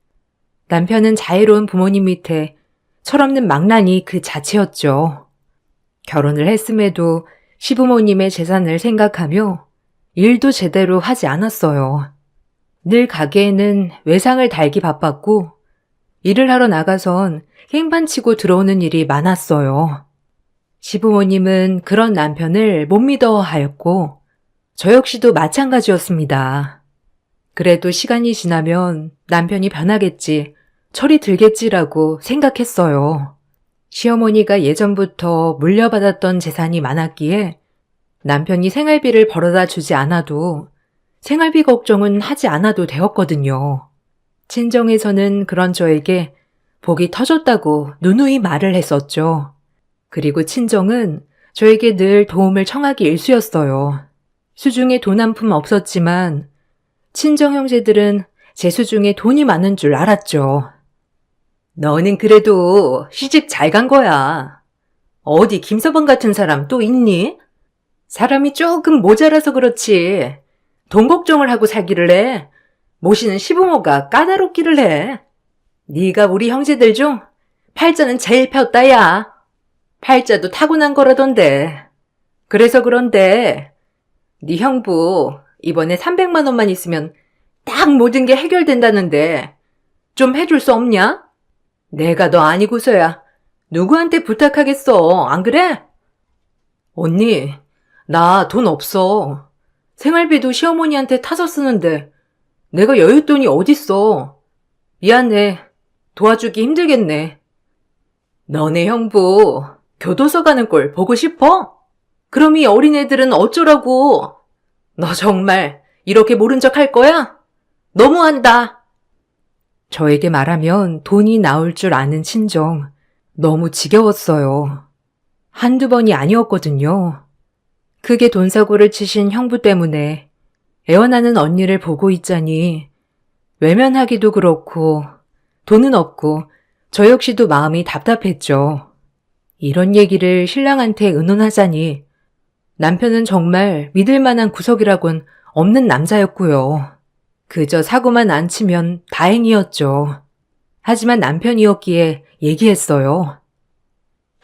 남편은 자애로운 부모님 밑에 철없는 망나니 그 자체였죠. 결혼을 했음에도 시부모님의 재산을 생각하며 일도 제대로 하지 않았어요. 늘 가게에는 외상을 달기 바빴고 일을 하러 나가선 행반치고 들어오는 일이 많았어요. 시부모님은 그런 남편을 못 믿어 하였고 저 역시도 마찬가지였습니다. 그래도 시간이 지나면 남편이 변하겠지, 철이 들겠지라고 생각했어요. 시어머니가 예전부터 물려받았던 재산이 많았기에 남편이 생활비를 벌어다 주지 않아도 생활비 걱정은 하지 않아도 되었거든요. 친정에서는 그런 저에게 복이 터졌다고 누누이 말을 했었죠. 그리고 친정은 저에게 늘 도움을 청하기 일쑤였어요. 수중에 돈 한 푼 없었지만 친정 형제들은 제 수중에 돈이 많은 줄 알았죠. 너는 그래도 시집 잘 간 거야. 어디 김서방 같은 사람 또 있니? 사람이 조금 모자라서 그렇지. 돈 걱정을 하고 살기를 해. 모시는 시부모가 까다롭기를 해. 네가 우리 형제들 중 팔자는 제일 폈다, 야. 팔자도 타고난 거라던데. 그래서 그런데 네 형부 이번에 300만 원만 있으면 딱 모든 게 해결된다는데 좀 해줄 수 없냐? 내가 너 아니고서야 누구한테 부탁하겠어, 안 그래? 언니, 나 돈 없어. 생활비도 시어머니한테 타서 쓰는데 내가 여윳돈이 어딨어. 미안해. 도와주기 힘들겠네. 너네 형부 교도소 가는 꼴 보고 싶어? 그럼 이 어린애들은 어쩌라고? 너 정말 이렇게 모른 척 할 거야? 너무한다. 저에게 말하면 돈이 나올 줄 아는 친정. 너무 지겨웠어요. 한두 번이 아니었거든요. 크게 돈 사고를 치신 형부 때문에 애원하는 언니를 보고 있자니 외면하기도 그렇고 돈은 없고 저 역시도 마음이 답답했죠. 이런 얘기를 신랑한테 의논하자니 남편은 정말 믿을 만한 구석이라곤 없는 남자였고요. 그저 사고만 안 치면 다행이었죠. 하지만 남편이었기에 얘기했어요.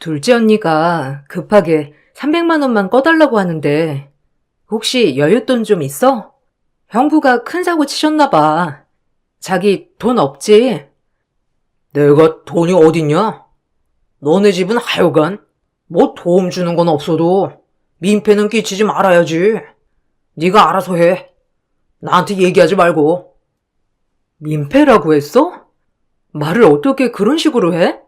둘째 언니가 급하게 300만 원만 꺼달라고 하는데 혹시 여윳돈 좀 있어? 형부가 큰 사고 치셨나 봐. 자기 돈 없지? 내가 돈이 어딨냐? 너네 집은 하여간 뭐 도움 주는 건 없어도 민폐는 끼치지 말아야지. 네가 알아서 해. 나한테 얘기하지 말고. 민폐라고 했어? 말을 어떻게 그런 식으로 해?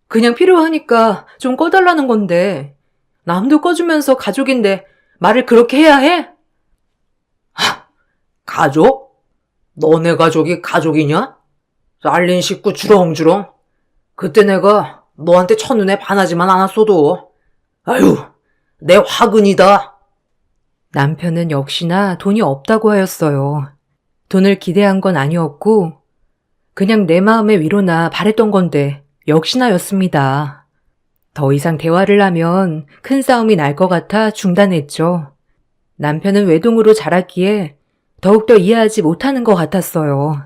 그냥 필요하니까 좀 꺼달라는 건데 남도 꺼주면서 가족인데 말을 그렇게 해야 해? 하, 가족? 너네 가족이 가족이냐? 잘린 식구 주렁주렁. 그때 내가 너한테 첫눈에 반하지만 않았어도. 아유, 내 화근이다. 남편은 역시나 돈이 없다고 하였어요. 돈을 기대한 건 아니었고 그냥 내 마음의 위로나 바랬던 건데 역시나였습니다. 더 이상 대화를 하면 큰 싸움이 날 것 같아 중단했죠. 남편은 외동으로 자랐기에 더욱더 이해하지 못하는 것 같았어요.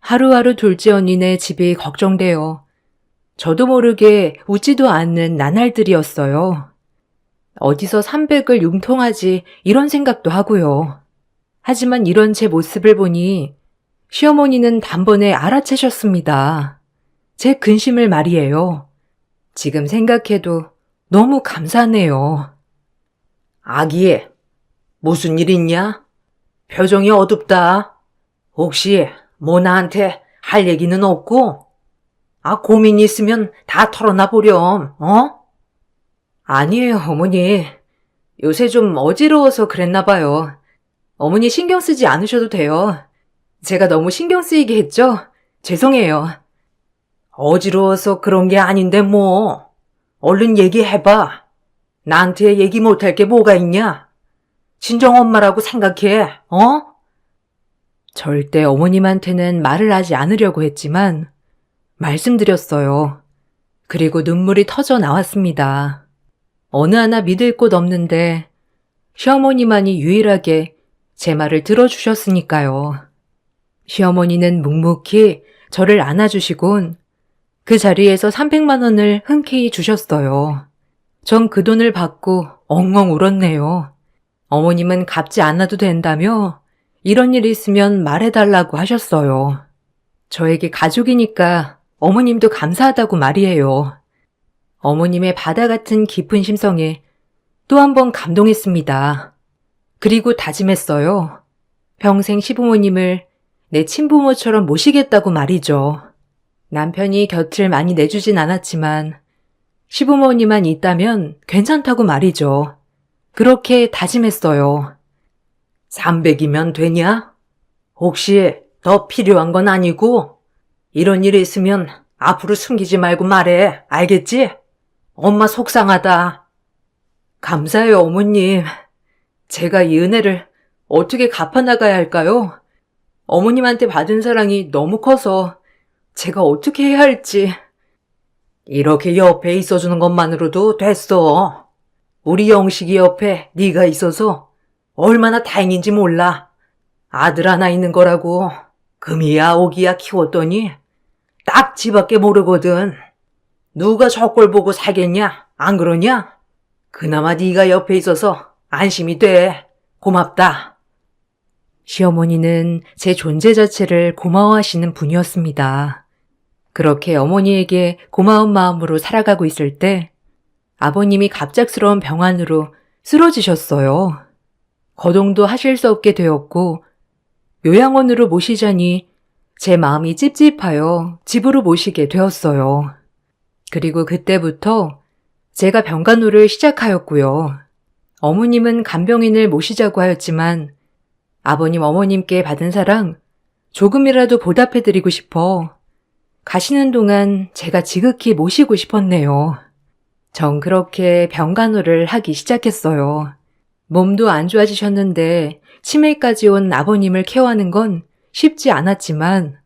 하루하루 둘째 언니네 집이 걱정돼요. 저도 모르게 웃지도 않는 나날들이었어요. 어디서 300을 융통하지 이런 생각도 하고요. 하지만 이런 제 모습을 보니 시어머니는 단번에 알아채셨습니다. 제 근심을 말이에요. 지금 생각해도 너무 감사하네요. 아기, 무슨 일 있냐? 표정이 어둡다. 혹시 뭐 나한테 할 얘기는 없고? 고민이 있으면 다 털어놔 보렴, 어? 아니에요, 어머니. 요새 좀 어지러워서 그랬나 봐요. 어머니 신경 쓰지 않으셔도 돼요. 제가 너무 신경 쓰이게 했죠? 죄송해요. 어지러워서 그런 게 아닌데 뭐. 얼른 얘기해봐. 나한테 얘기 못할 게 뭐가 있냐? 친정엄마라고 생각해, 어? 절대 어머님한테는 말을 하지 않으려고 했지만 말씀드렸어요. 그리고 눈물이 터져 나왔습니다. 어느 하나 믿을 곳 없는데 시어머니만이 유일하게 제 말을 들어주셨으니까요. 시어머니는 묵묵히 저를 안아주시곤 그 자리에서 300만 원을 흔쾌히 주셨어요. 전 그 돈을 받고 엉엉 울었네요. 어머님은 갚지 않아도 된다며 이런 일이 있으면 말해달라고 하셨어요. 저에게 가족이니까 어머님도 감사하다고 말이에요. 어머님의 바다 같은 깊은 심성에 또 한 번 감동했습니다. 그리고 다짐했어요. 평생 시부모님을 내 친부모처럼 모시겠다고 말이죠. 남편이 곁을 많이 내주진 않았지만 시부모님만 있다면 괜찮다고 말이죠. 그렇게 다짐했어요. 300이면 되냐? 혹시 더 필요한 건 아니고? 이런 일이 있으면 앞으로 숨기지 말고 말해. 알겠지? 엄마 속상하다. 감사해요, 어머님. 제가 이 은혜를 어떻게 갚아나가야 할까요? 어머님한테 받은 사랑이 너무 커서 제가 어떻게 해야 할지. 이렇게 옆에 있어주는 것만으로도 됐어. 우리 영식이 옆에 네가 있어서 얼마나 다행인지 몰라. 아들 하나 있는 거라고 금이야 오기야 키웠더니 딱 지밖에 모르거든. 누가 저 꼴 보고 살겠냐? 안 그러냐? 그나마 네가 옆에 있어서 안심이 돼. 고맙다. 시어머니는 제 존재 자체를 고마워하시는 분이었습니다. 그렇게 어머니에게 고마운 마음으로 살아가고 있을 때 아버님이 갑작스러운 병환으로 쓰러지셨어요. 거동도 하실 수 없게 되었고 요양원으로 모시자니 제 마음이 찝찝하여 집으로 모시게 되었어요. 그리고 그때부터 제가 병간호를 시작하였고요. 어머님은 간병인을 모시자고 하였지만 아버님 어머님께 받은 사랑 조금이라도 보답해드리고 싶어 가시는 동안 제가 지극히 모시고 싶었네요. 전 그렇게 병간호를 하기 시작했어요. 몸도 안 좋아지셨는데 치매까지 온 아버님을 케어하는 건 쉽지 않았지만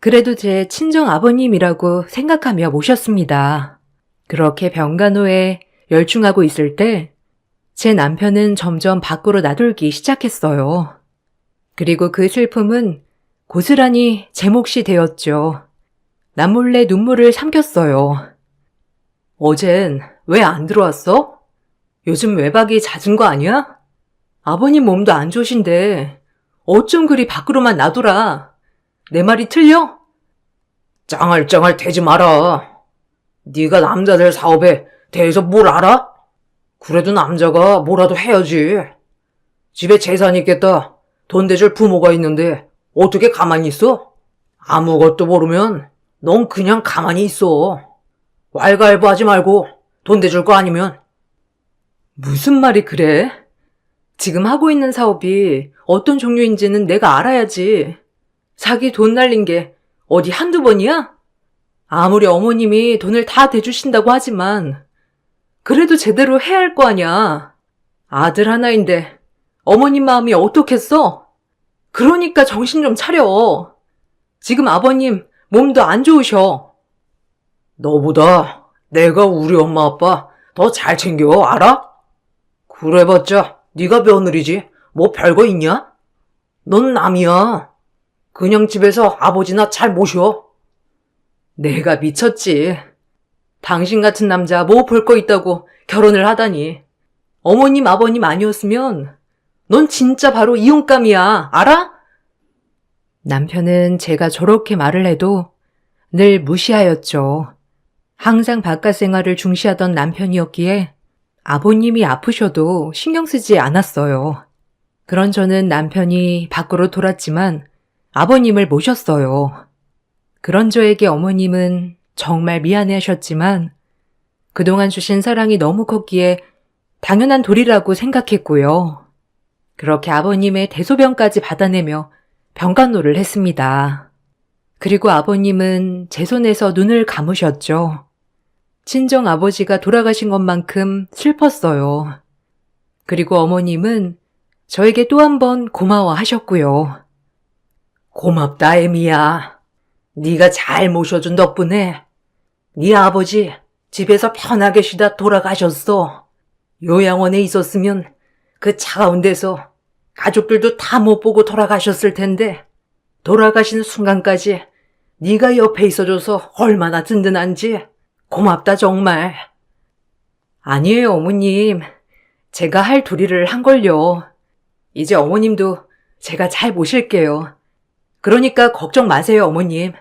그래도 제 친정 아버님이라고 생각하며 모셨습니다. 그렇게 병간호에 열중하고 있을 때 제 남편은 점점 밖으로 나돌기 시작했어요. 그리고 그 슬픔은 고스란히 제 몫이 되었죠. 남몰래 눈물을 삼켰어요. 어젠 왜 안 들어왔어? 요즘 외박이 잦은 거 아니야? 아버님 몸도 안 좋으신데 어쩜 그리 밖으로만 나돌아? 내 말이 틀려? 짱알짱알 대지 마라. 네가 남자들 사업에 대해서 뭘 알아? 그래도 남자가 뭐라도 해야지. 집에 재산이 있겠다. 돈 대줄 부모가 있는데 어떻게 가만히 있어? 아무것도 모르면 넌 그냥 가만히 있어. 왈가왈부하지 말고 돈 대줄 거 아니면. 무슨 말이 그래? 지금 하고 있는 사업이 어떤 종류인지는 내가 알아야지. 자기 돈 날린 게 어디 한두 번이야? 아무리 어머님이 돈을 다 대주신다고 하지만 그래도 제대로 해야 할 거 아냐. 아들 하나인데 어머님 마음이 어떻겠어? 그러니까 정신 좀 차려. 지금 아버님 몸도 안 좋으셔. 너보다 내가 우리 엄마 아빠 더 잘 챙겨, 알아? 그래봤자 네가 며느리지 뭐 별거 있냐? 넌 남이야. 그냥 집에서 아버지나 잘 모셔. 내가 미쳤지. 당신 같은 남자 뭐 볼 거 있다고 결혼을 하다니. 어머님 아버님 아니었으면 넌 진짜 바로 이혼감이야. 알아? 남편은 제가 저렇게 말을 해도 늘 무시하였죠. 항상 바깥 생활을 중시하던 남편이었기에 아버님이 아프셔도 신경 쓰지 않았어요. 그런 저는 남편이 밖으로 돌았지만 아버님을 모셨어요. 그런 저에게 어머님은 정말 미안해 하셨지만 그동안 주신 사랑이 너무 컸기에 당연한 도리라고 생각했고요. 그렇게 아버님의 대소변까지 받아내며 병간호를 했습니다. 그리고 아버님은 제 손에서 눈을 감으셨죠. 친정 아버지가 돌아가신 것만큼 슬펐어요. 그리고 어머님은 저에게 또 한 번 고마워하셨고요. 고맙다, 에미야. 네가 잘 모셔준 덕분에 네 아버지 집에서 편하게 쉬다 돌아가셨어. 요양원에 있었으면 그 차가운 데서 가족들도 다 못 보고 돌아가셨을 텐데 돌아가신 순간까지 네가 옆에 있어줘서 얼마나 든든한지 고맙다 정말. 아니에요 어머님. 제가 할 도리를 한 걸요. 이제 어머님도 제가 잘 모실게요. 그러니까 걱정 마세요 어머님.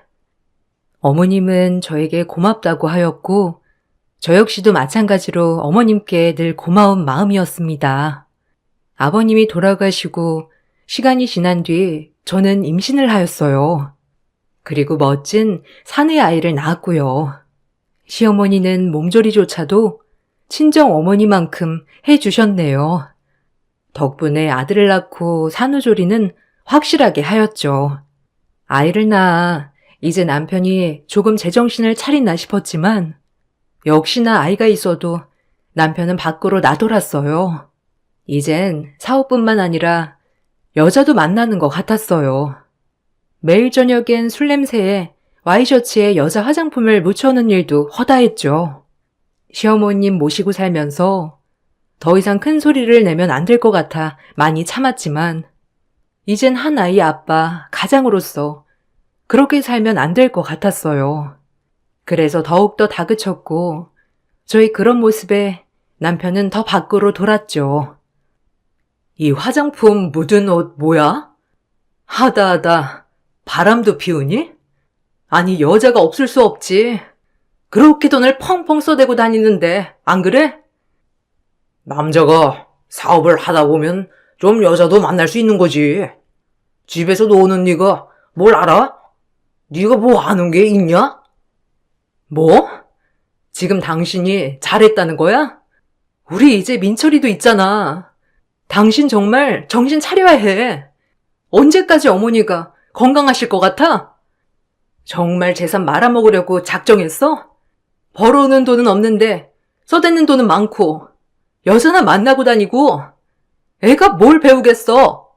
어머님은 저에게 고맙다고 하였고 저 역시도 마찬가지로 어머님께 늘 고마운 마음이었습니다. 아버님이 돌아가시고 시간이 지난 뒤 저는 임신을 하였어요. 그리고 멋진 사내 아이를 낳았고요. 시어머니는 몸조리조차도 친정 어머니만큼 해주셨네요. 덕분에 아들을 낳고 산후조리는 확실하게 하였죠. 아이를 낳아 이제 남편이 조금 제정신을 차리나 싶었지만 역시나 아이가 있어도 남편은 밖으로 나돌았어요. 이젠 사업뿐만 아니라 여자도 만나는 것 같았어요. 매일 저녁엔 술 냄새에 와이셔츠에 여자 화장품을 묻혀놓는 일도 허다했죠. 시어머님 모시고 살면서 더 이상 큰 소리를 내면 안 될 것 같아 많이 참았지만 이젠 한 아이 아빠, 가장으로서 그렇게 살면 안 될 것 같았어요. 그래서 더욱더 다그쳤고 저희 그런 모습에 남편은 더 밖으로 돌았죠. 이 화장품 묻은 옷 뭐야? 하다하다 바람도 피우니? 아니 여자가 없을 수 없지. 그렇게 돈을 펑펑 써대고 다니는데 안 그래? 남자가 사업을 하다 보면 좀 여자도 만날 수 있는 거지. 집에서 노는 네가 뭘 알아? 네가 뭐 아는 게 있냐? 뭐? 지금 당신이 잘했다는 거야? 우리 이제 민철이도 있잖아. 당신 정말 정신 차려야 해. 언제까지 어머니가 건강하실 것 같아? 정말 재산 말아먹으려고 작정했어? 벌어오는 돈은 없는데 써대는 돈은 많고 여자나 만나고 다니고 애가 뭘 배우겠어?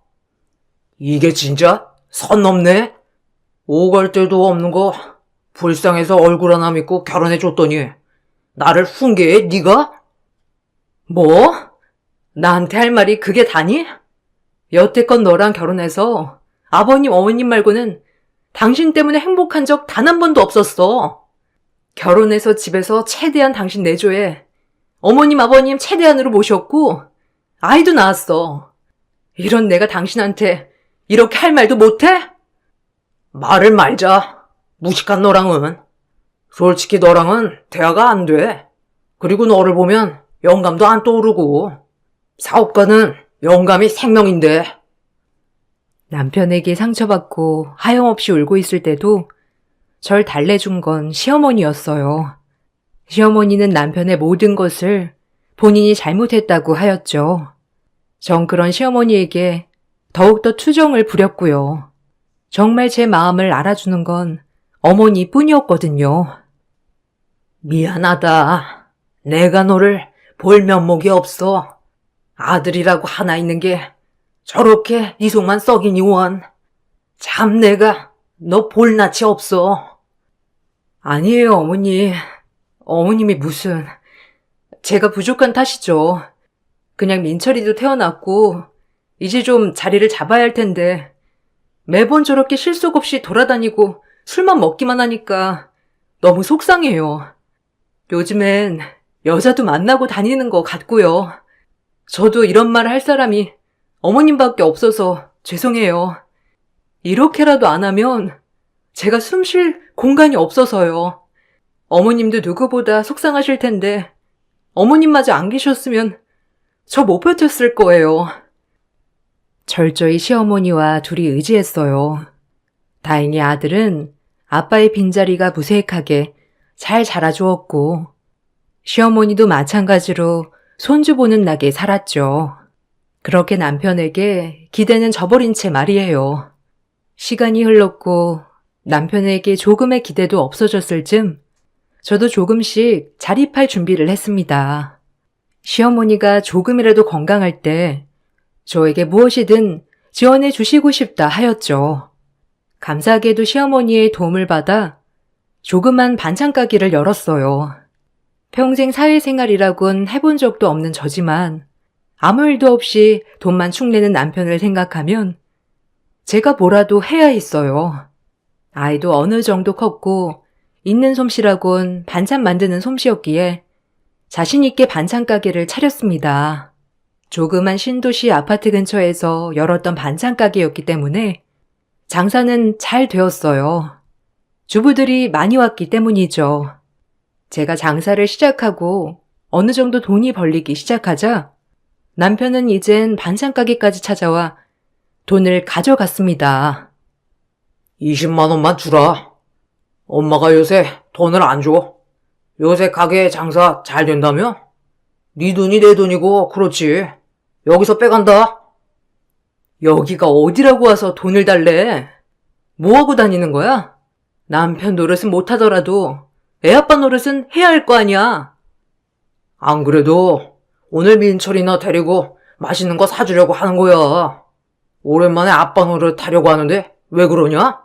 이게 진짜 선 넘네? 오갈 데도 없는 거 불쌍해서 얼굴 하나 믿고 결혼해줬더니 나를 훈계해 네가? 뭐? 나한테 할 말이 그게 다니? 여태껏 너랑 결혼해서 아버님 어머님 말고는 당신 때문에 행복한 적 단 한 번도 없었어. 결혼해서 집에서 최대한 당신 내조에 어머님 아버님 최대한으로 모셨고 아이도 낳았어. 이런 내가 당신한테 이렇게 할 말도 못해? 말을 말자. 무식한 너랑은. 솔직히 너랑은 대화가 안 돼. 그리고 너를 보면 영감도 안 떠오르고. 사업가는 영감이 생명인데. 남편에게 상처받고 하염없이 울고 있을 때도 절 달래준 건 시어머니였어요. 시어머니는 남편의 모든 것을 본인이 잘못했다고 하였죠. 전 그런 시어머니에게 더욱더 투정을 부렸고요. 정말 제 마음을 알아주는 건 어머니뿐이었거든요. 미안하다. 내가 너를 볼 면목이 없어. 아들이라고 하나 있는 게 저렇게 네 속만 썩이니 원. 참 내가 너 볼 낯이 없어. 아니에요 어머니. 어머님이 무슨, 제가 부족한 탓이죠. 그냥 민철이도 태어났고, 이제 좀 자리를 잡아야 할 텐데, 매번 저렇게 실속 없이 돌아다니고 술만 먹기만 하니까 너무 속상해요. 요즘엔 여자도 만나고 다니는 것 같고요. 저도 이런 말 할 사람이 어머님밖에 없어서 죄송해요. 이렇게라도 안 하면 제가 숨 쉴 공간이 없어서요. 어머님도 누구보다 속상하실 텐데 어머님마저 안 계셨으면 저 못 버텼을 거예요. 철저히 시어머니와 둘이 의지했어요. 다행히 아들은 아빠의 빈자리가 무색하게 잘 자라주었고 시어머니도 마찬가지로 손주 보는 낙에 살았죠. 그렇게 남편에게 기대는 저버린 채 말이에요. 시간이 흘렀고 남편에게 조금의 기대도 없어졌을 즈음 저도 조금씩 자립할 준비를 했습니다. 시어머니가 조금이라도 건강할 때 저에게 무엇이든 지원해 주시고 싶다 하였죠. 감사하게도 시어머니의 도움을 받아 조그만 반찬 가게를 열었어요. 평생 사회생활이라곤 해본 적도 없는 저지만 아무 일도 없이 돈만 축내는 남편을 생각하면 제가 뭐라도 해야 했어요. 아이도 어느 정도 컸고 있는 솜씨라곤 반찬 만드는 솜씨였기에 자신 있게 반찬 가게를 차렸습니다. 조그만 신도시 아파트 근처에서 열었던 반찬 가게였기 때문에 장사는 잘 되었어요. 주부들이 많이 왔기 때문이죠. 제가 장사를 시작하고 어느 정도 돈이 벌리기 시작하자 남편은 이젠 반찬 가게까지 찾아와 돈을 가져갔습니다. 20만 원만 주라. 엄마가 요새 돈을 안 줘. 요새 가게 장사 잘 된다며? 네 돈이 내 돈이고 그렇지. 여기서 빼간다. 여기가 어디라고 와서 돈을 달래? 뭐하고 다니는 거야? 남편 노릇은 못하더라도 애아빠 노릇은 해야 할 거 아니야. 안 그래도 오늘 민철이나 데리고 맛있는 거 사주려고 하는 거야. 오랜만에 아빠 노릇 하려고 하는데 왜 그러냐?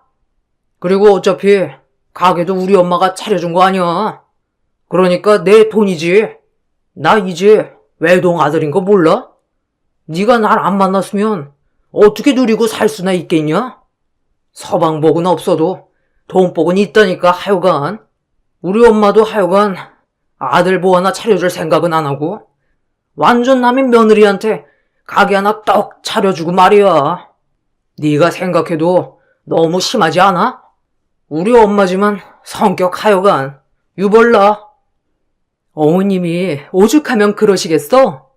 그리고 어차피 가게도 우리 엄마가 차려준 거 아니야. 그러니까 내 돈이지. 나 이제 외동 아들인 거 몰라? 네가 날 안 만났으면 어떻게 누리고 살 수나 있겠냐? 서방복은 없어도 돈복은 있다니까 하여간. 우리 엄마도 하여간 아들 뭐 하나 차려줄 생각은 안 하고 완전 남의 며느리한테 가게 하나 떡 차려주고 말이야. 네가 생각해도 너무 심하지 않아? 우리 엄마지만 성격 하여간 유벌나. 어머님이 오죽하면 그러시겠어?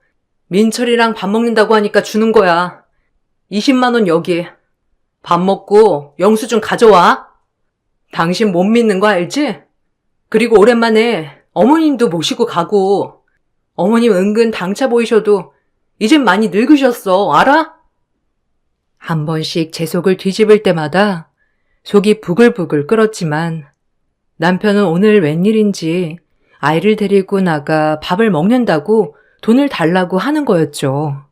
민철이랑 밥 먹는다고 하니까 주는 거야. 20만 원 여기. 밥 먹고 영수증 가져와. 당신 못 믿는 거 알지? 그리고 오랜만에 어머님도 모시고 가고. 어머님 은근 당차 보이셔도 이젠 많이 늙으셨어. 알아? 한 번씩 제 속을 뒤집을 때마다 속이 부글부글 끓었지만 남편은 오늘 웬일인지 아이를 데리고 나가 밥을 먹는다고 돈을 달라고 하는 거였죠.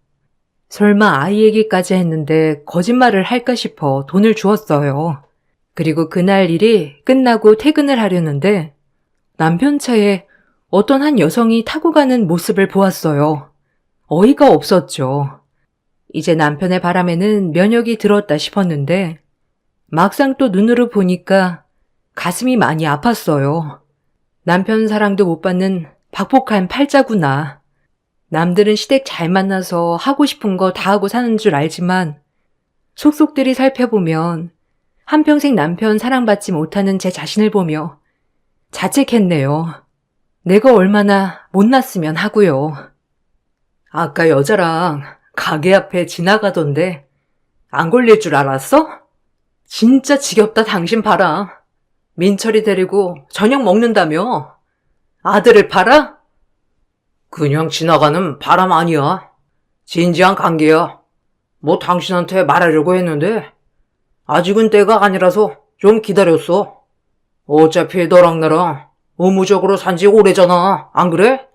설마 아이 얘기까지 했는데 거짓말을 할까 싶어 돈을 주었어요. 그리고 그날 일이 끝나고 퇴근을 하려는데 남편 차에 어떤 한 여성이 타고 가는 모습을 보았어요. 어이가 없었죠. 이제 남편의 바람에는 면역이 들었다 싶었는데 막상 또 눈으로 보니까 가슴이 많이 아팠어요. 남편 사랑도 못 받는 박복한 팔자구나. 남들은 시댁 잘 만나서 하고 싶은 거 다 하고 사는 줄 알지만 속속들이 살펴보면 한평생 남편 사랑받지 못하는 제 자신을 보며 자책했네요. 내가 얼마나 못났으면 하고요. 아까 여자랑 가게 앞에 지나가던데 안 걸릴 줄 알았어? 진짜 지겹다 당신 봐라. 민철이 데리고 저녁 먹는다며. 아들을 팔아? 그냥 지나가는 바람 아니야. 진지한 관계야. 뭐 당신한테 말하려고 했는데 아직은 때가 아니라서 좀 기다렸어. 어차피 너랑 나랑 의무적으로 산지 오래잖아. 안 그래?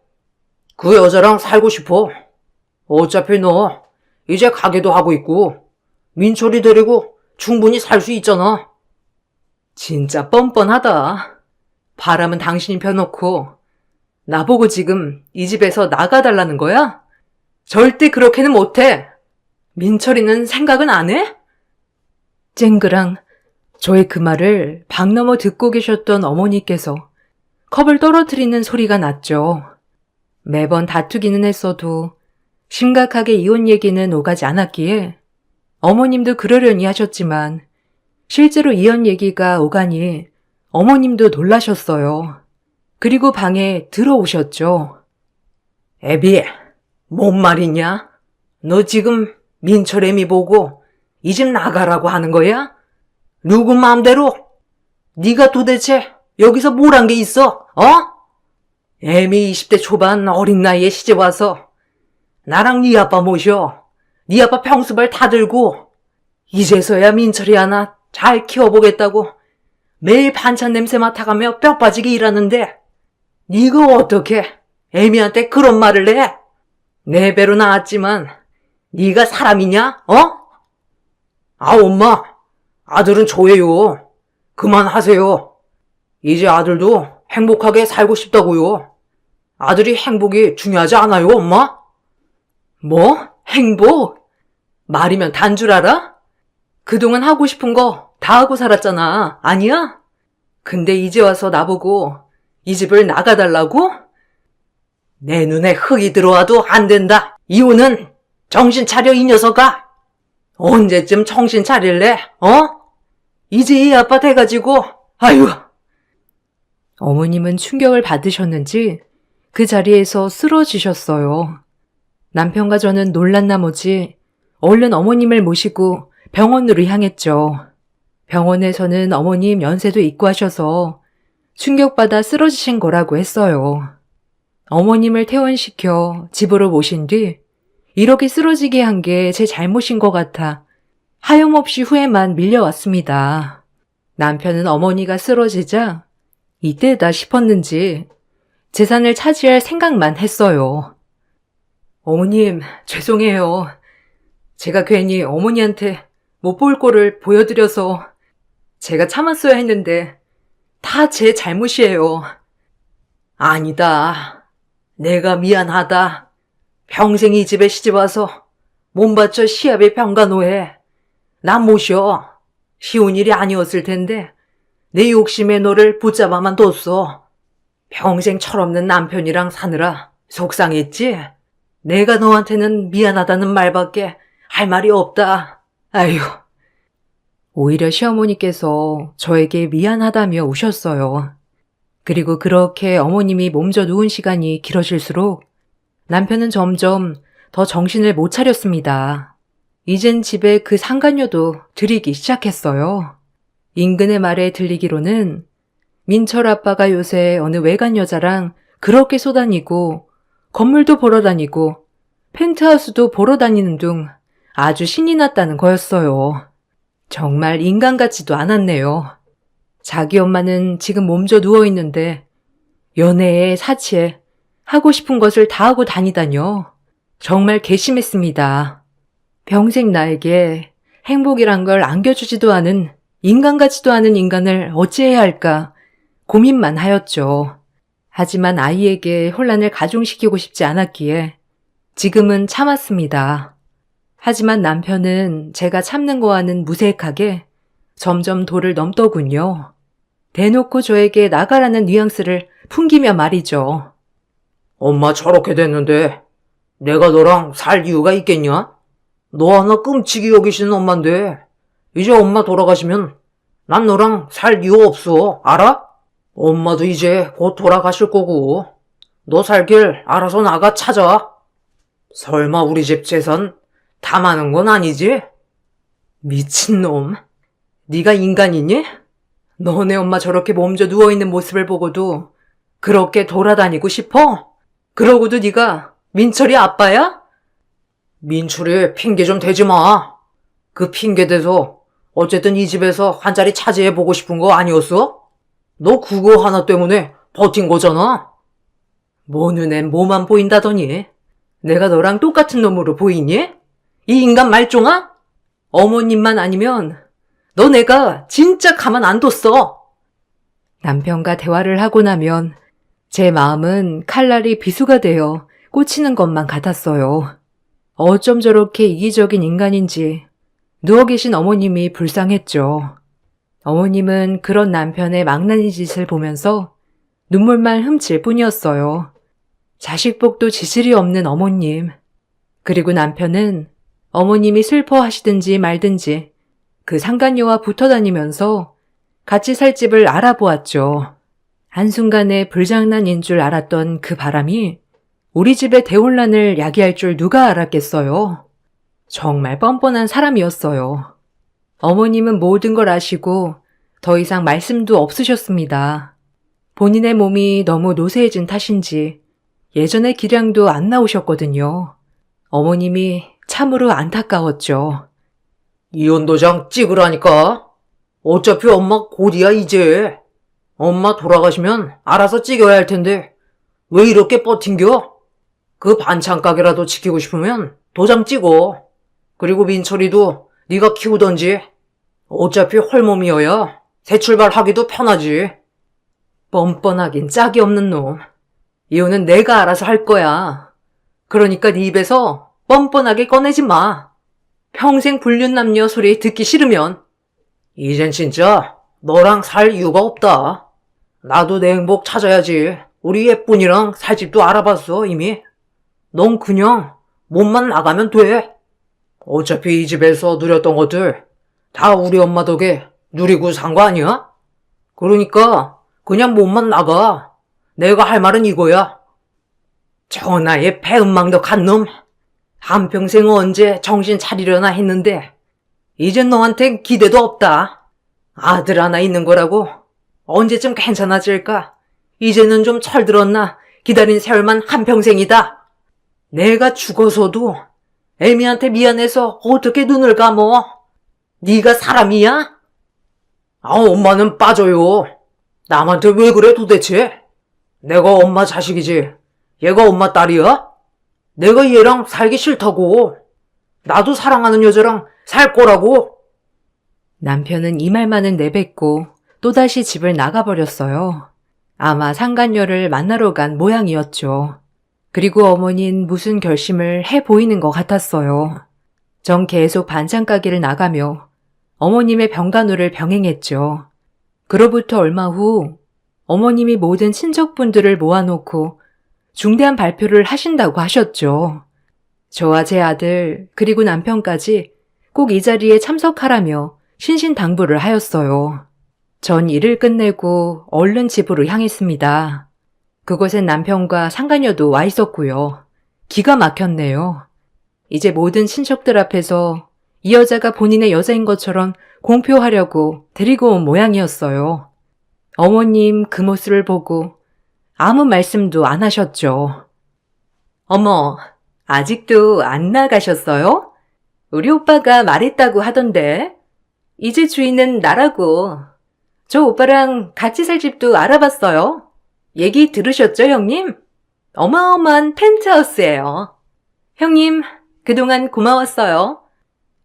그 여자랑 살고 싶어. 어차피 너 이제 가게도 하고 있고 민철이 데리고 충분히 살 수 있잖아. 진짜 뻔뻔하다. 바람은 당신이 펴놓고 나보고 지금 이 집에서 나가달라는 거야? 절대 그렇게는 못해. 민철이는 생각은 안 해? 쨍그랑 저의 그 말을 방 너머 듣고 계셨던 어머니께서 컵을 떨어뜨리는 소리가 났죠. 매번 다투기는 했어도 심각하게 이혼 얘기는 오가지 않았기에 어머님도 그러려니 하셨지만 실제로 이혼 얘기가 오가니 어머님도 놀라셨어요. 그리고 방에 들어오셨죠. 애비, 뭔 말이냐? 너 지금 민철 애미 보고 이 집 나가라고 하는 거야? 누구 마음대로? 네가 도대체 여기서 뭘 한 게 있어? 애미 20대 초반 어린 나이에 시집 와서 나랑 네 아빠 모셔. 네 아빠 평수발 다 들고 이제서야 민철이 하나 잘 키워보겠다고 매일 반찬 냄새 맡아가며 뼈 빠지게 일하는데 네가 어떻게 애미한테 그런 말을 해? 내 배로 나왔지만 네가 사람이냐? 엄마, 아들은 좋아요. 그만하세요. 이제 아들도 행복하게 살고 싶다고요. 아들이 행복이 중요하지 않아요, 엄마? 뭐? 행복? 말이면 단 줄 알아? 그동안 하고 싶은 거 다 하고 살았잖아. 아니야? 근데 이제 와서 나보고 이 집을 나가달라고? 내 눈에 흙이 들어와도 안 된다. 이혼은 정신 차려, 이 녀석아. 언제쯤 정신 차릴래? 이제 이 아빠 돼가지고, 아유. 어머님은 충격을 받으셨는지 그 자리에서 쓰러지셨어요. 남편과 저는 놀란 나머지 얼른 어머님을 모시고 병원으로 향했죠. 병원에서는 어머님 연세도 있고 하셔서 충격받아 쓰러지신 거라고 했어요. 어머님을 퇴원시켜 집으로 모신 뒤 이렇게 쓰러지게 한 게 제 잘못인 것 같아 하염없이 후회만 밀려왔습니다. 남편은 어머니가 쓰러지자 이때다 싶었는지 재산을 차지할 생각만 했어요. 어머님, 죄송해요. 제가 괜히 어머니한테 못 볼 꼴을 보여드려서 제가 참았어야 했는데 다 제 잘못이에요. 아니다. 내가 미안하다. 평생 이 집에 시집와서 몸 바쳐 시합의 병간호해. 나 모셔. 쉬운 일이 아니었을 텐데 내 욕심에 너를 붙잡아만 뒀어. 평생 철없는 남편이랑 사느라 속상했지? 내가 너한테는 미안하다는 말밖에 할 말이 없다. 아휴. 오히려 시어머니께서 저에게 미안하다며 우셨어요. 그리고 그렇게 어머님이 몸져 누운 시간이 길어질수록 남편은 점점 더 정신을 못 차렸습니다. 이젠 집에 그 상간녀도 들이기 시작했어요. 인근의 말에 들리기로는 민철 아빠가 요새 어느 외간 여자랑 그렇게 쏘다니고 건물도 보러 다니고 펜트하우스도 보러 다니는 둥 아주 신이 났다는 거였어요. 정말 인간 같지도 않았네요. 자기 엄마는 지금 몸져 누워있는데 연애에 사치에 하고 싶은 것을 다 하고 다니다뇨. 정말 괘씸했습니다. 평생 나에게 행복이란 걸 안겨주지도 않은 인간 같지도 않은 인간을 어찌해야 할까 고민만 하였죠. 하지만 아이에게 혼란을 가중시키고 싶지 않았기에 지금은 참았습니다. 하지만 남편은 제가 참는 거와는 무색하게 점점 도를 넘더군요. 대놓고 저에게 나가라는 뉘앙스를 풍기며 말이죠. 엄마 저렇게 됐는데 내가 너랑 살 이유가 있겠냐? 너 하나 끔찍이 여기시는 엄마인데 이제 엄마 돌아가시면 난 너랑 살 이유 없어. 알아? 엄마도 이제 곧 돌아가실 거고 너 살 길 알아서 나가 찾아. 설마 우리 집 재산 다 많은 건 아니지? 미친놈. 네가 인간이니? 너네 엄마 저렇게 몸져 누워있는 모습을 보고도 그렇게 돌아다니고 싶어? 그러고도 네가 민철이 아빠야? 민철이 핑계 좀 대지 마. 그 핑계 대서 어쨌든 이 집에서 한 자리 차지해보고 싶은 거 아니었어? 너 그거 하나 때문에 버틴 거잖아. 뭐 눈엔 뭐만 보인다더니 내가 너랑 똑같은 놈으로 보이니? 이 인간 말종아? 어머님만 아니면 너 내가 진짜 가만 안 뒀어. 남편과 대화를 하고 나면 제 마음은 칼날이 비수가 되어 꽂히는 것만 같았어요. 어쩜 저렇게 이기적인 인간인지 누워 계신 어머님이 불쌍했죠. 어머님은 그런 남편의 망나니 짓을 보면서 눈물만 훔칠 뿐이었어요. 자식복도 지질이 없는 어머님. 그리고 남편은 어머님이 슬퍼하시든지 말든지 그 상간녀와 붙어 다니면서 같이 살 집을 알아보았죠. 한순간에 불장난인 줄 알았던 그 바람이 우리 집의 대혼란을 야기할 줄 누가 알았겠어요. 정말 뻔뻔한 사람이었어요. 어머님은 모든 걸 아시고 더 이상 말씀도 없으셨습니다. 본인의 몸이 너무 노쇠해진 탓인지 예전의 기량도 안 나오셨거든요. 어머님이 참으로 안타까웠죠. 이혼 도장 찍으라니까. 어차피 엄마 곧이야 이제. 엄마 돌아가시면 알아서 찍어야 할 텐데 왜 이렇게 버틴겨? 그 반찬 가게라도 지키고 싶으면 도장 찍어. 그리고 민철이도 네가 키우던지. 어차피 헐몸이어야 새 출발하기도 편하지. 뻔뻔하긴 짝이 없는 놈. 이혼은 내가 알아서 할 거야. 그러니까 네 입에서 뻔뻔하게 꺼내지 마. 평생 불륜남녀 소리 듣기 싫으면. 이젠 진짜 너랑 살 이유가 없다. 나도 내 행복 찾아야지. 우리 예쁜이랑 살 집도 알아봤어 이미. 넌 그냥 몸만 나가면 돼. 어차피 이 집에서 누렸던 것들 다 우리 엄마 덕에 누리고 산 거 아니야? 그러니까 그냥 몸만 나가. 내가 할 말은 이거야. 전하의 배은망덕한 놈. 한평생 언제 정신 차리려나 했는데 이젠 너한텐 기대도 없다. 아들 하나 있는 거라고 언제쯤 괜찮아질까? 이제는 좀 철들었나? 기다린 세월만 한평생이다. 내가 죽어서도 애미한테 미안해서 어떻게 눈을 감어? 네가 사람이야? 아, 엄마는 빠져요. 남한테 왜 그래 도대체? 내가 엄마 자식이지. 얘가 엄마 딸이야? 내가 얘랑 살기 싫다고. 나도 사랑하는 여자랑 살 거라고. 남편은 이 말만은 내뱉고 또다시 집을 나가버렸어요. 아마 상간녀를 만나러 간 모양이었죠. 그리고 어머닌 무슨 결심을 해 보이는 것 같았어요. 전 계속 반찬 가게를 나가며 어머님의 병간호를 병행했죠. 그로부터 얼마 후 어머님이 모든 친척분들을 모아놓고 중대한 발표를 하신다고 하셨죠. 저와 제 아들 그리고 남편까지 꼭 이 자리에 참석하라며 신신당부를 하였어요. 전 일을 끝내고 얼른 집으로 향했습니다. 그곳엔 남편과 상간녀도 와 있었고요. 기가 막혔네요. 이제 모든 친척들 앞에서 이 여자가 본인의 여자인 것처럼 공표하려고 데리고 온 모양이었어요. 어머님 그 모습을 보고 아무 말씀도 안 하셨죠. 어머, 아직도 안 나가셨어요? 우리 오빠가 말했다고 하던데. 이제 주인은 나라고. 저 오빠랑 같이 살 집도 알아봤어요. 얘기 들으셨죠, 형님? 어마어마한 펜트하우스예요. 형님, 그동안 고마웠어요.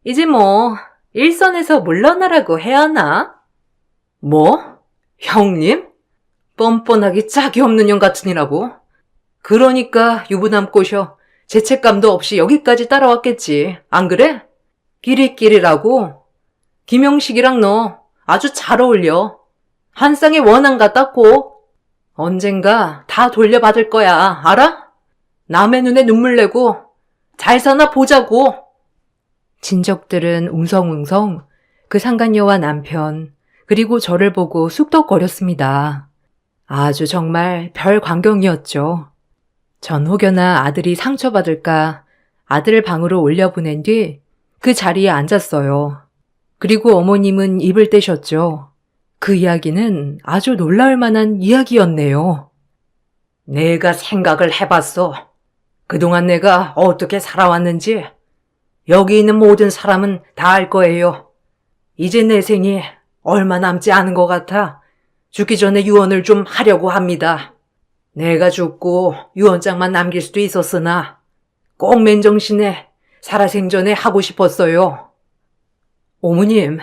이제 뭐 일선에서 물러나라고 해야 하나? 뭐? 형님? 뻔뻔하기 짝이 없는 년 같으니라고? 그러니까 유부남 꼬셔 죄책감도 없이 여기까지 따라왔겠지. 안 그래? 끼리끼리라고? 김영식이랑 너 아주 잘 어울려. 한 쌍의 원앙 같았고. 언젠가 다 돌려받을 거야. 알아? 남의 눈에 눈물 내고 잘 사나 보자고. 친척들은 웅성웅성 그 상간녀와 남편 그리고 저를 보고 쑥덕거렸습니다. 아주 정말 별 광경이었죠. 전 혹여나 아들이 상처받을까 아들을 방으로 올려보낸 뒤 그 자리에 앉았어요. 그리고 어머님은 입을 떼셨죠. 그 이야기는 아주 놀라울 만한 이야기였네요. 내가 생각을 해봤어. 그동안 내가 어떻게 살아왔는지. 여기 있는 모든 사람은 다 알 거예요. 이제 내 생이 얼마 남지 않은 것 같아 죽기 전에 유언을 좀 하려고 합니다. 내가 죽고 유언장만 남길 수도 있었으나 꼭 맨정신에 살아생전에 하고 싶었어요. 어머님,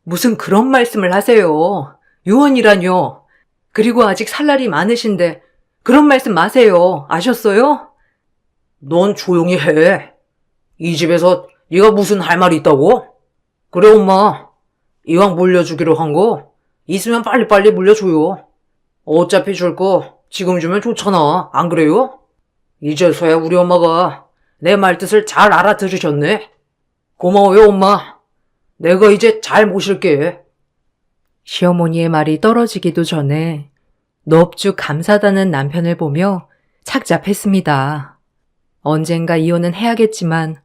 무슨 그런 말씀을 하세요. 유언이라뇨. 그리고 아직 살 날이 많으신데 그런 말씀 마세요. 아셨어요? 넌 조용히 해. 이 집에서 네가 무슨 할 말이 있다고? 그래, 엄마. 이왕 물려주기로 한 거 있으면 빨리빨리 물려줘요. 어차피 줄 거 지금 주면 좋잖아. 안 그래요? 이제서야 우리 엄마가 내 말뜻을 잘 알아들으셨네. 고마워요, 엄마. 내가 이제 잘 모실게. 시어머니의 말이 떨어지기도 전에 넙죽 감사하다는 남편을 보며 착잡했습니다. 언젠가 이혼은 해야겠지만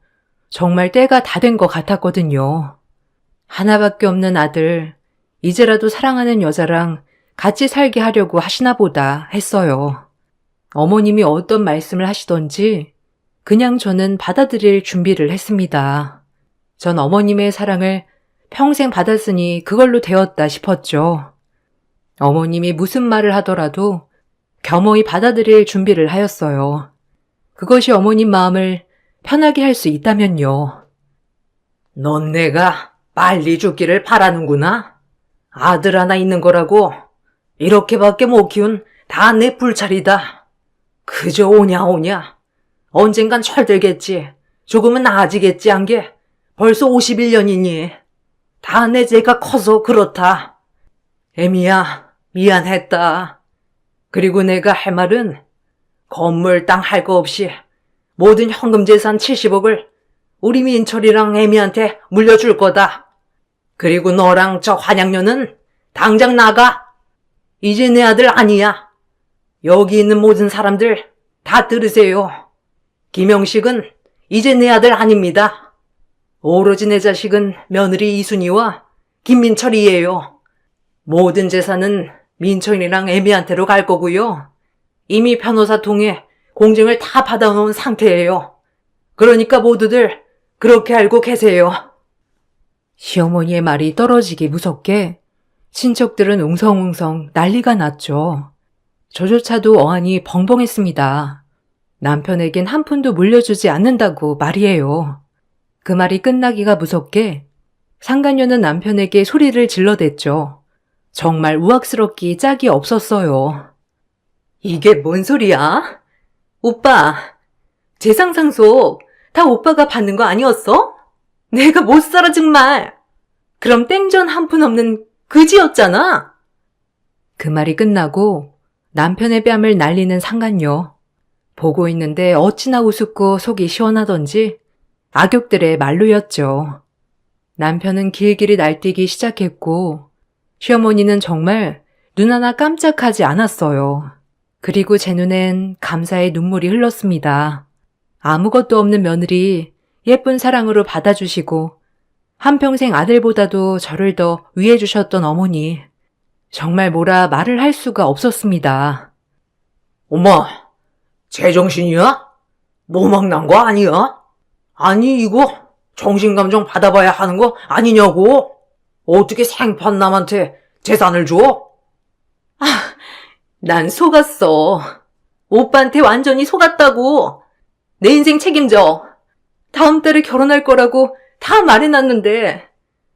정말 때가 다 된 것 같았거든요. 하나밖에 없는 아들, 이제라도 사랑하는 여자랑 같이 살게 하려고 하시나 보다 했어요. 어머님이 어떤 말씀을 하시던지 그냥 저는 받아들일 준비를 했습니다. 전 어머님의 사랑을 평생 받았으니 그걸로 되었다 싶었죠. 어머님이 무슨 말을 하더라도 겸허히 받아들일 준비를 하였어요. 그것이 어머님 마음을 편하게 할 수 있다면요. 넌 내가 빨리 죽기를 바라는구나. 아들 하나 있는 거라고 이렇게밖에 못 키운 다 내 불찰이다. 그저 오냐 오냐. 언젠간 철들겠지. 조금은 나아지겠지 한 게 벌써 51년이니. 다 내 죄가 커서 그렇다. 애미야, 미안했다. 그리고 내가 할 말은 건물 땅 할 거 없이 모든 현금 재산 70억을 우리 민철이랑 애미한테 물려줄 거다. 그리고 너랑 저 환양녀는 당장 나가. 이제 내 아들 아니야. 여기 있는 모든 사람들 다 들으세요. 김영식은 이제 내 아들 아닙니다. 오로지 내 자식은 며느리 이순이와 김민철이에요. 모든 재산은 민철이랑 애미한테로 갈 거고요. 이미 변호사 통해 공증을 다 받아놓은 상태예요. 그러니까 모두들 그렇게 알고 계세요. 시어머니의 말이 떨어지기 무섭게 친척들은 웅성웅성 난리가 났죠. 저조차도 어안이 벙벙했습니다. 남편에겐 한 푼도 물려주지 않는다고 말이에요. 그 말이 끝나기가 무섭게 상간녀는 남편에게 소리를 질러댔죠. 정말 우악스럽기 짝이 없었어요. 이게 뭔 소리야? 오빠, 재상상속 다 오빠가 받는 거 아니었어? 내가 못 살아 정말. 그럼 땡전 한 푼 없는 그지였잖아. 그 말이 끝나고 남편의 뺨을 날리는 상간녀. 보고 있는데 어찌나 우습고 속이 시원하던지 악역들의 말로였죠. 남편은 길길이 날뛰기 시작했고 시어머니는 정말 눈 하나 깜짝하지 않았어요. 그리고 제 눈엔 감사의 눈물이 흘렀습니다. 아무것도 없는 며느리 예쁜 사랑으로 받아주시고 한평생 아들보다도 저를 더 위해주셨던 어머니. 정말 뭐라 말을 할 수가 없었습니다. 엄마, 제정신이야? 노막 난 거 아니야? 아니 이거 정신감정 받아봐야 하는 거 아니냐고? 어떻게 생판 남한테 재산을 줘? 난 속았어. 오빠한테 완전히 속았다고. 내 인생 책임져. 다음 달에 결혼할 거라고 다 말해놨는데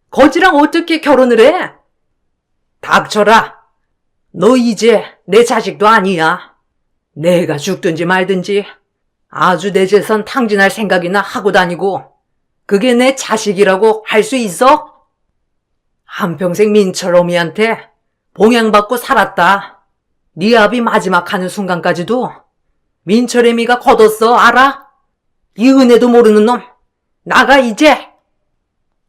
거지랑 어떻게 결혼을 해? 닥쳐라. 너 이제 내 자식도 아니야. 내가 죽든지 말든지 아주 내 재산 탕진할 생각이나 하고 다니고 그게 내 자식이라고 할 수 있어? 한평생 민철 어미한테 봉양받고 살았다. 네 아비 마지막 하는 순간까지도 민철 애미가 걷었어, 알아? 이 은혜도 모르는 놈. 나가 이제.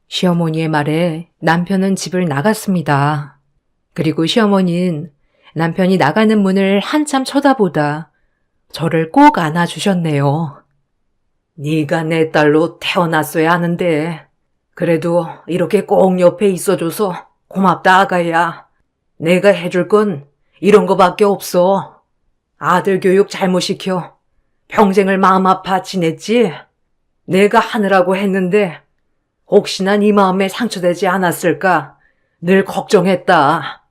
시어머니의 말에 남편은 집을 나갔습니다. 그리고 시어머니는 남편이 나가는 문을 한참 쳐다보다 저를 꼭 안아주셨네요. 네가 내 딸로 태어났어야 하는데 그래도 이렇게 꼭 옆에 있어줘서 고맙다 아가야. 내가 해줄 건 이런 거밖에 없어. 아들 교육 잘못시켜 평생을 마음 아파 지냈지? 내가 하느라고 했는데 혹시나 네 마음에 상처되지 않았을까 늘 걱정했다.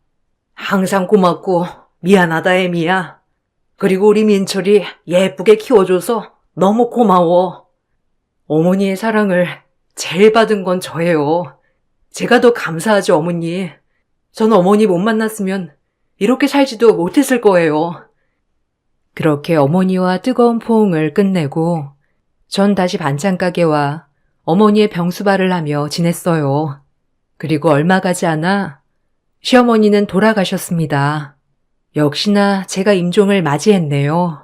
항상 고맙고 미안하다 애미야. 그리고 우리 민철이 예쁘게 키워줘서 너무 고마워. 어머니의 사랑을 제일 받은 건 저예요. 제가 더 감사하죠, 어머니. 전 어머니 못 만났으면 이렇게 살지도 못했을 거예요. 그렇게 어머니와 뜨거운 포옹을 끝내고 전 다시 반찬 가게와 어머니의 병수발을 하며 지냈어요. 그리고 얼마 가지 않아 시어머니는 돌아가셨습니다. 역시나 제가 임종을 맞이했네요.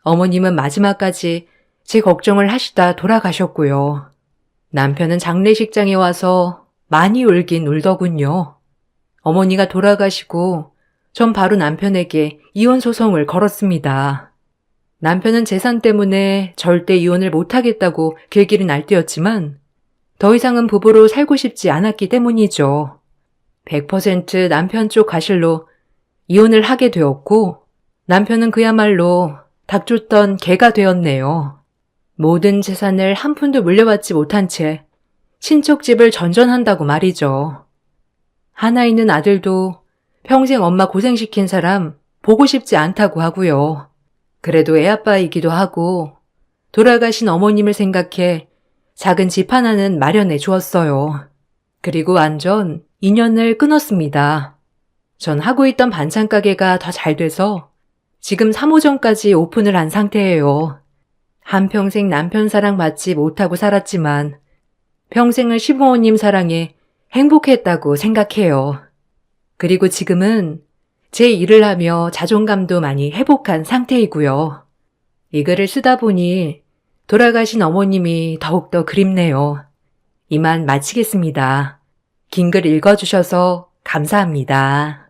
어머님은 마지막까지 제 걱정을 하시다 돌아가셨고요. 남편은 장례식장에 와서 많이 울긴 울더군요. 어머니가 돌아가시고 전 바로 남편에게 이혼 소송을 걸었습니다. 남편은 재산 때문에 절대 이혼을 못하겠다고 길길이 날뛰었지만 더 이상은 부부로 살고 싶지 않았기 때문이죠. 100% 남편 쪽 가실로 이혼을 하게 되었고 남편은 그야말로 닥쳤던 개가 되었네요. 모든 재산을 한 푼도 물려받지 못한 채 친척 집을 전전한다고 말이죠. 하나 있는 아들도 평생 엄마 고생시킨 사람 보고 싶지 않다고 하고요. 그래도 애아빠이기도 하고 돌아가신 어머님을 생각해 작은 집 하나는 마련해 주었어요. 그리고 완전 인연을 끊었습니다. 전 하고 있던 반찬 가게가 더 잘 돼서 지금 3호점까지 오픈을 한 상태예요. 한평생 남편 사랑 받지 못하고 살았지만 평생을 시부모님 사랑에 행복했다고 생각해요. 그리고 지금은 제 일을 하며 자존감도 많이 회복한 상태이고요. 이 글을 쓰다 보니 돌아가신 어머님이 더욱더 그립네요. 이만 마치겠습니다. 긴 글 읽어주셔서 감사합니다.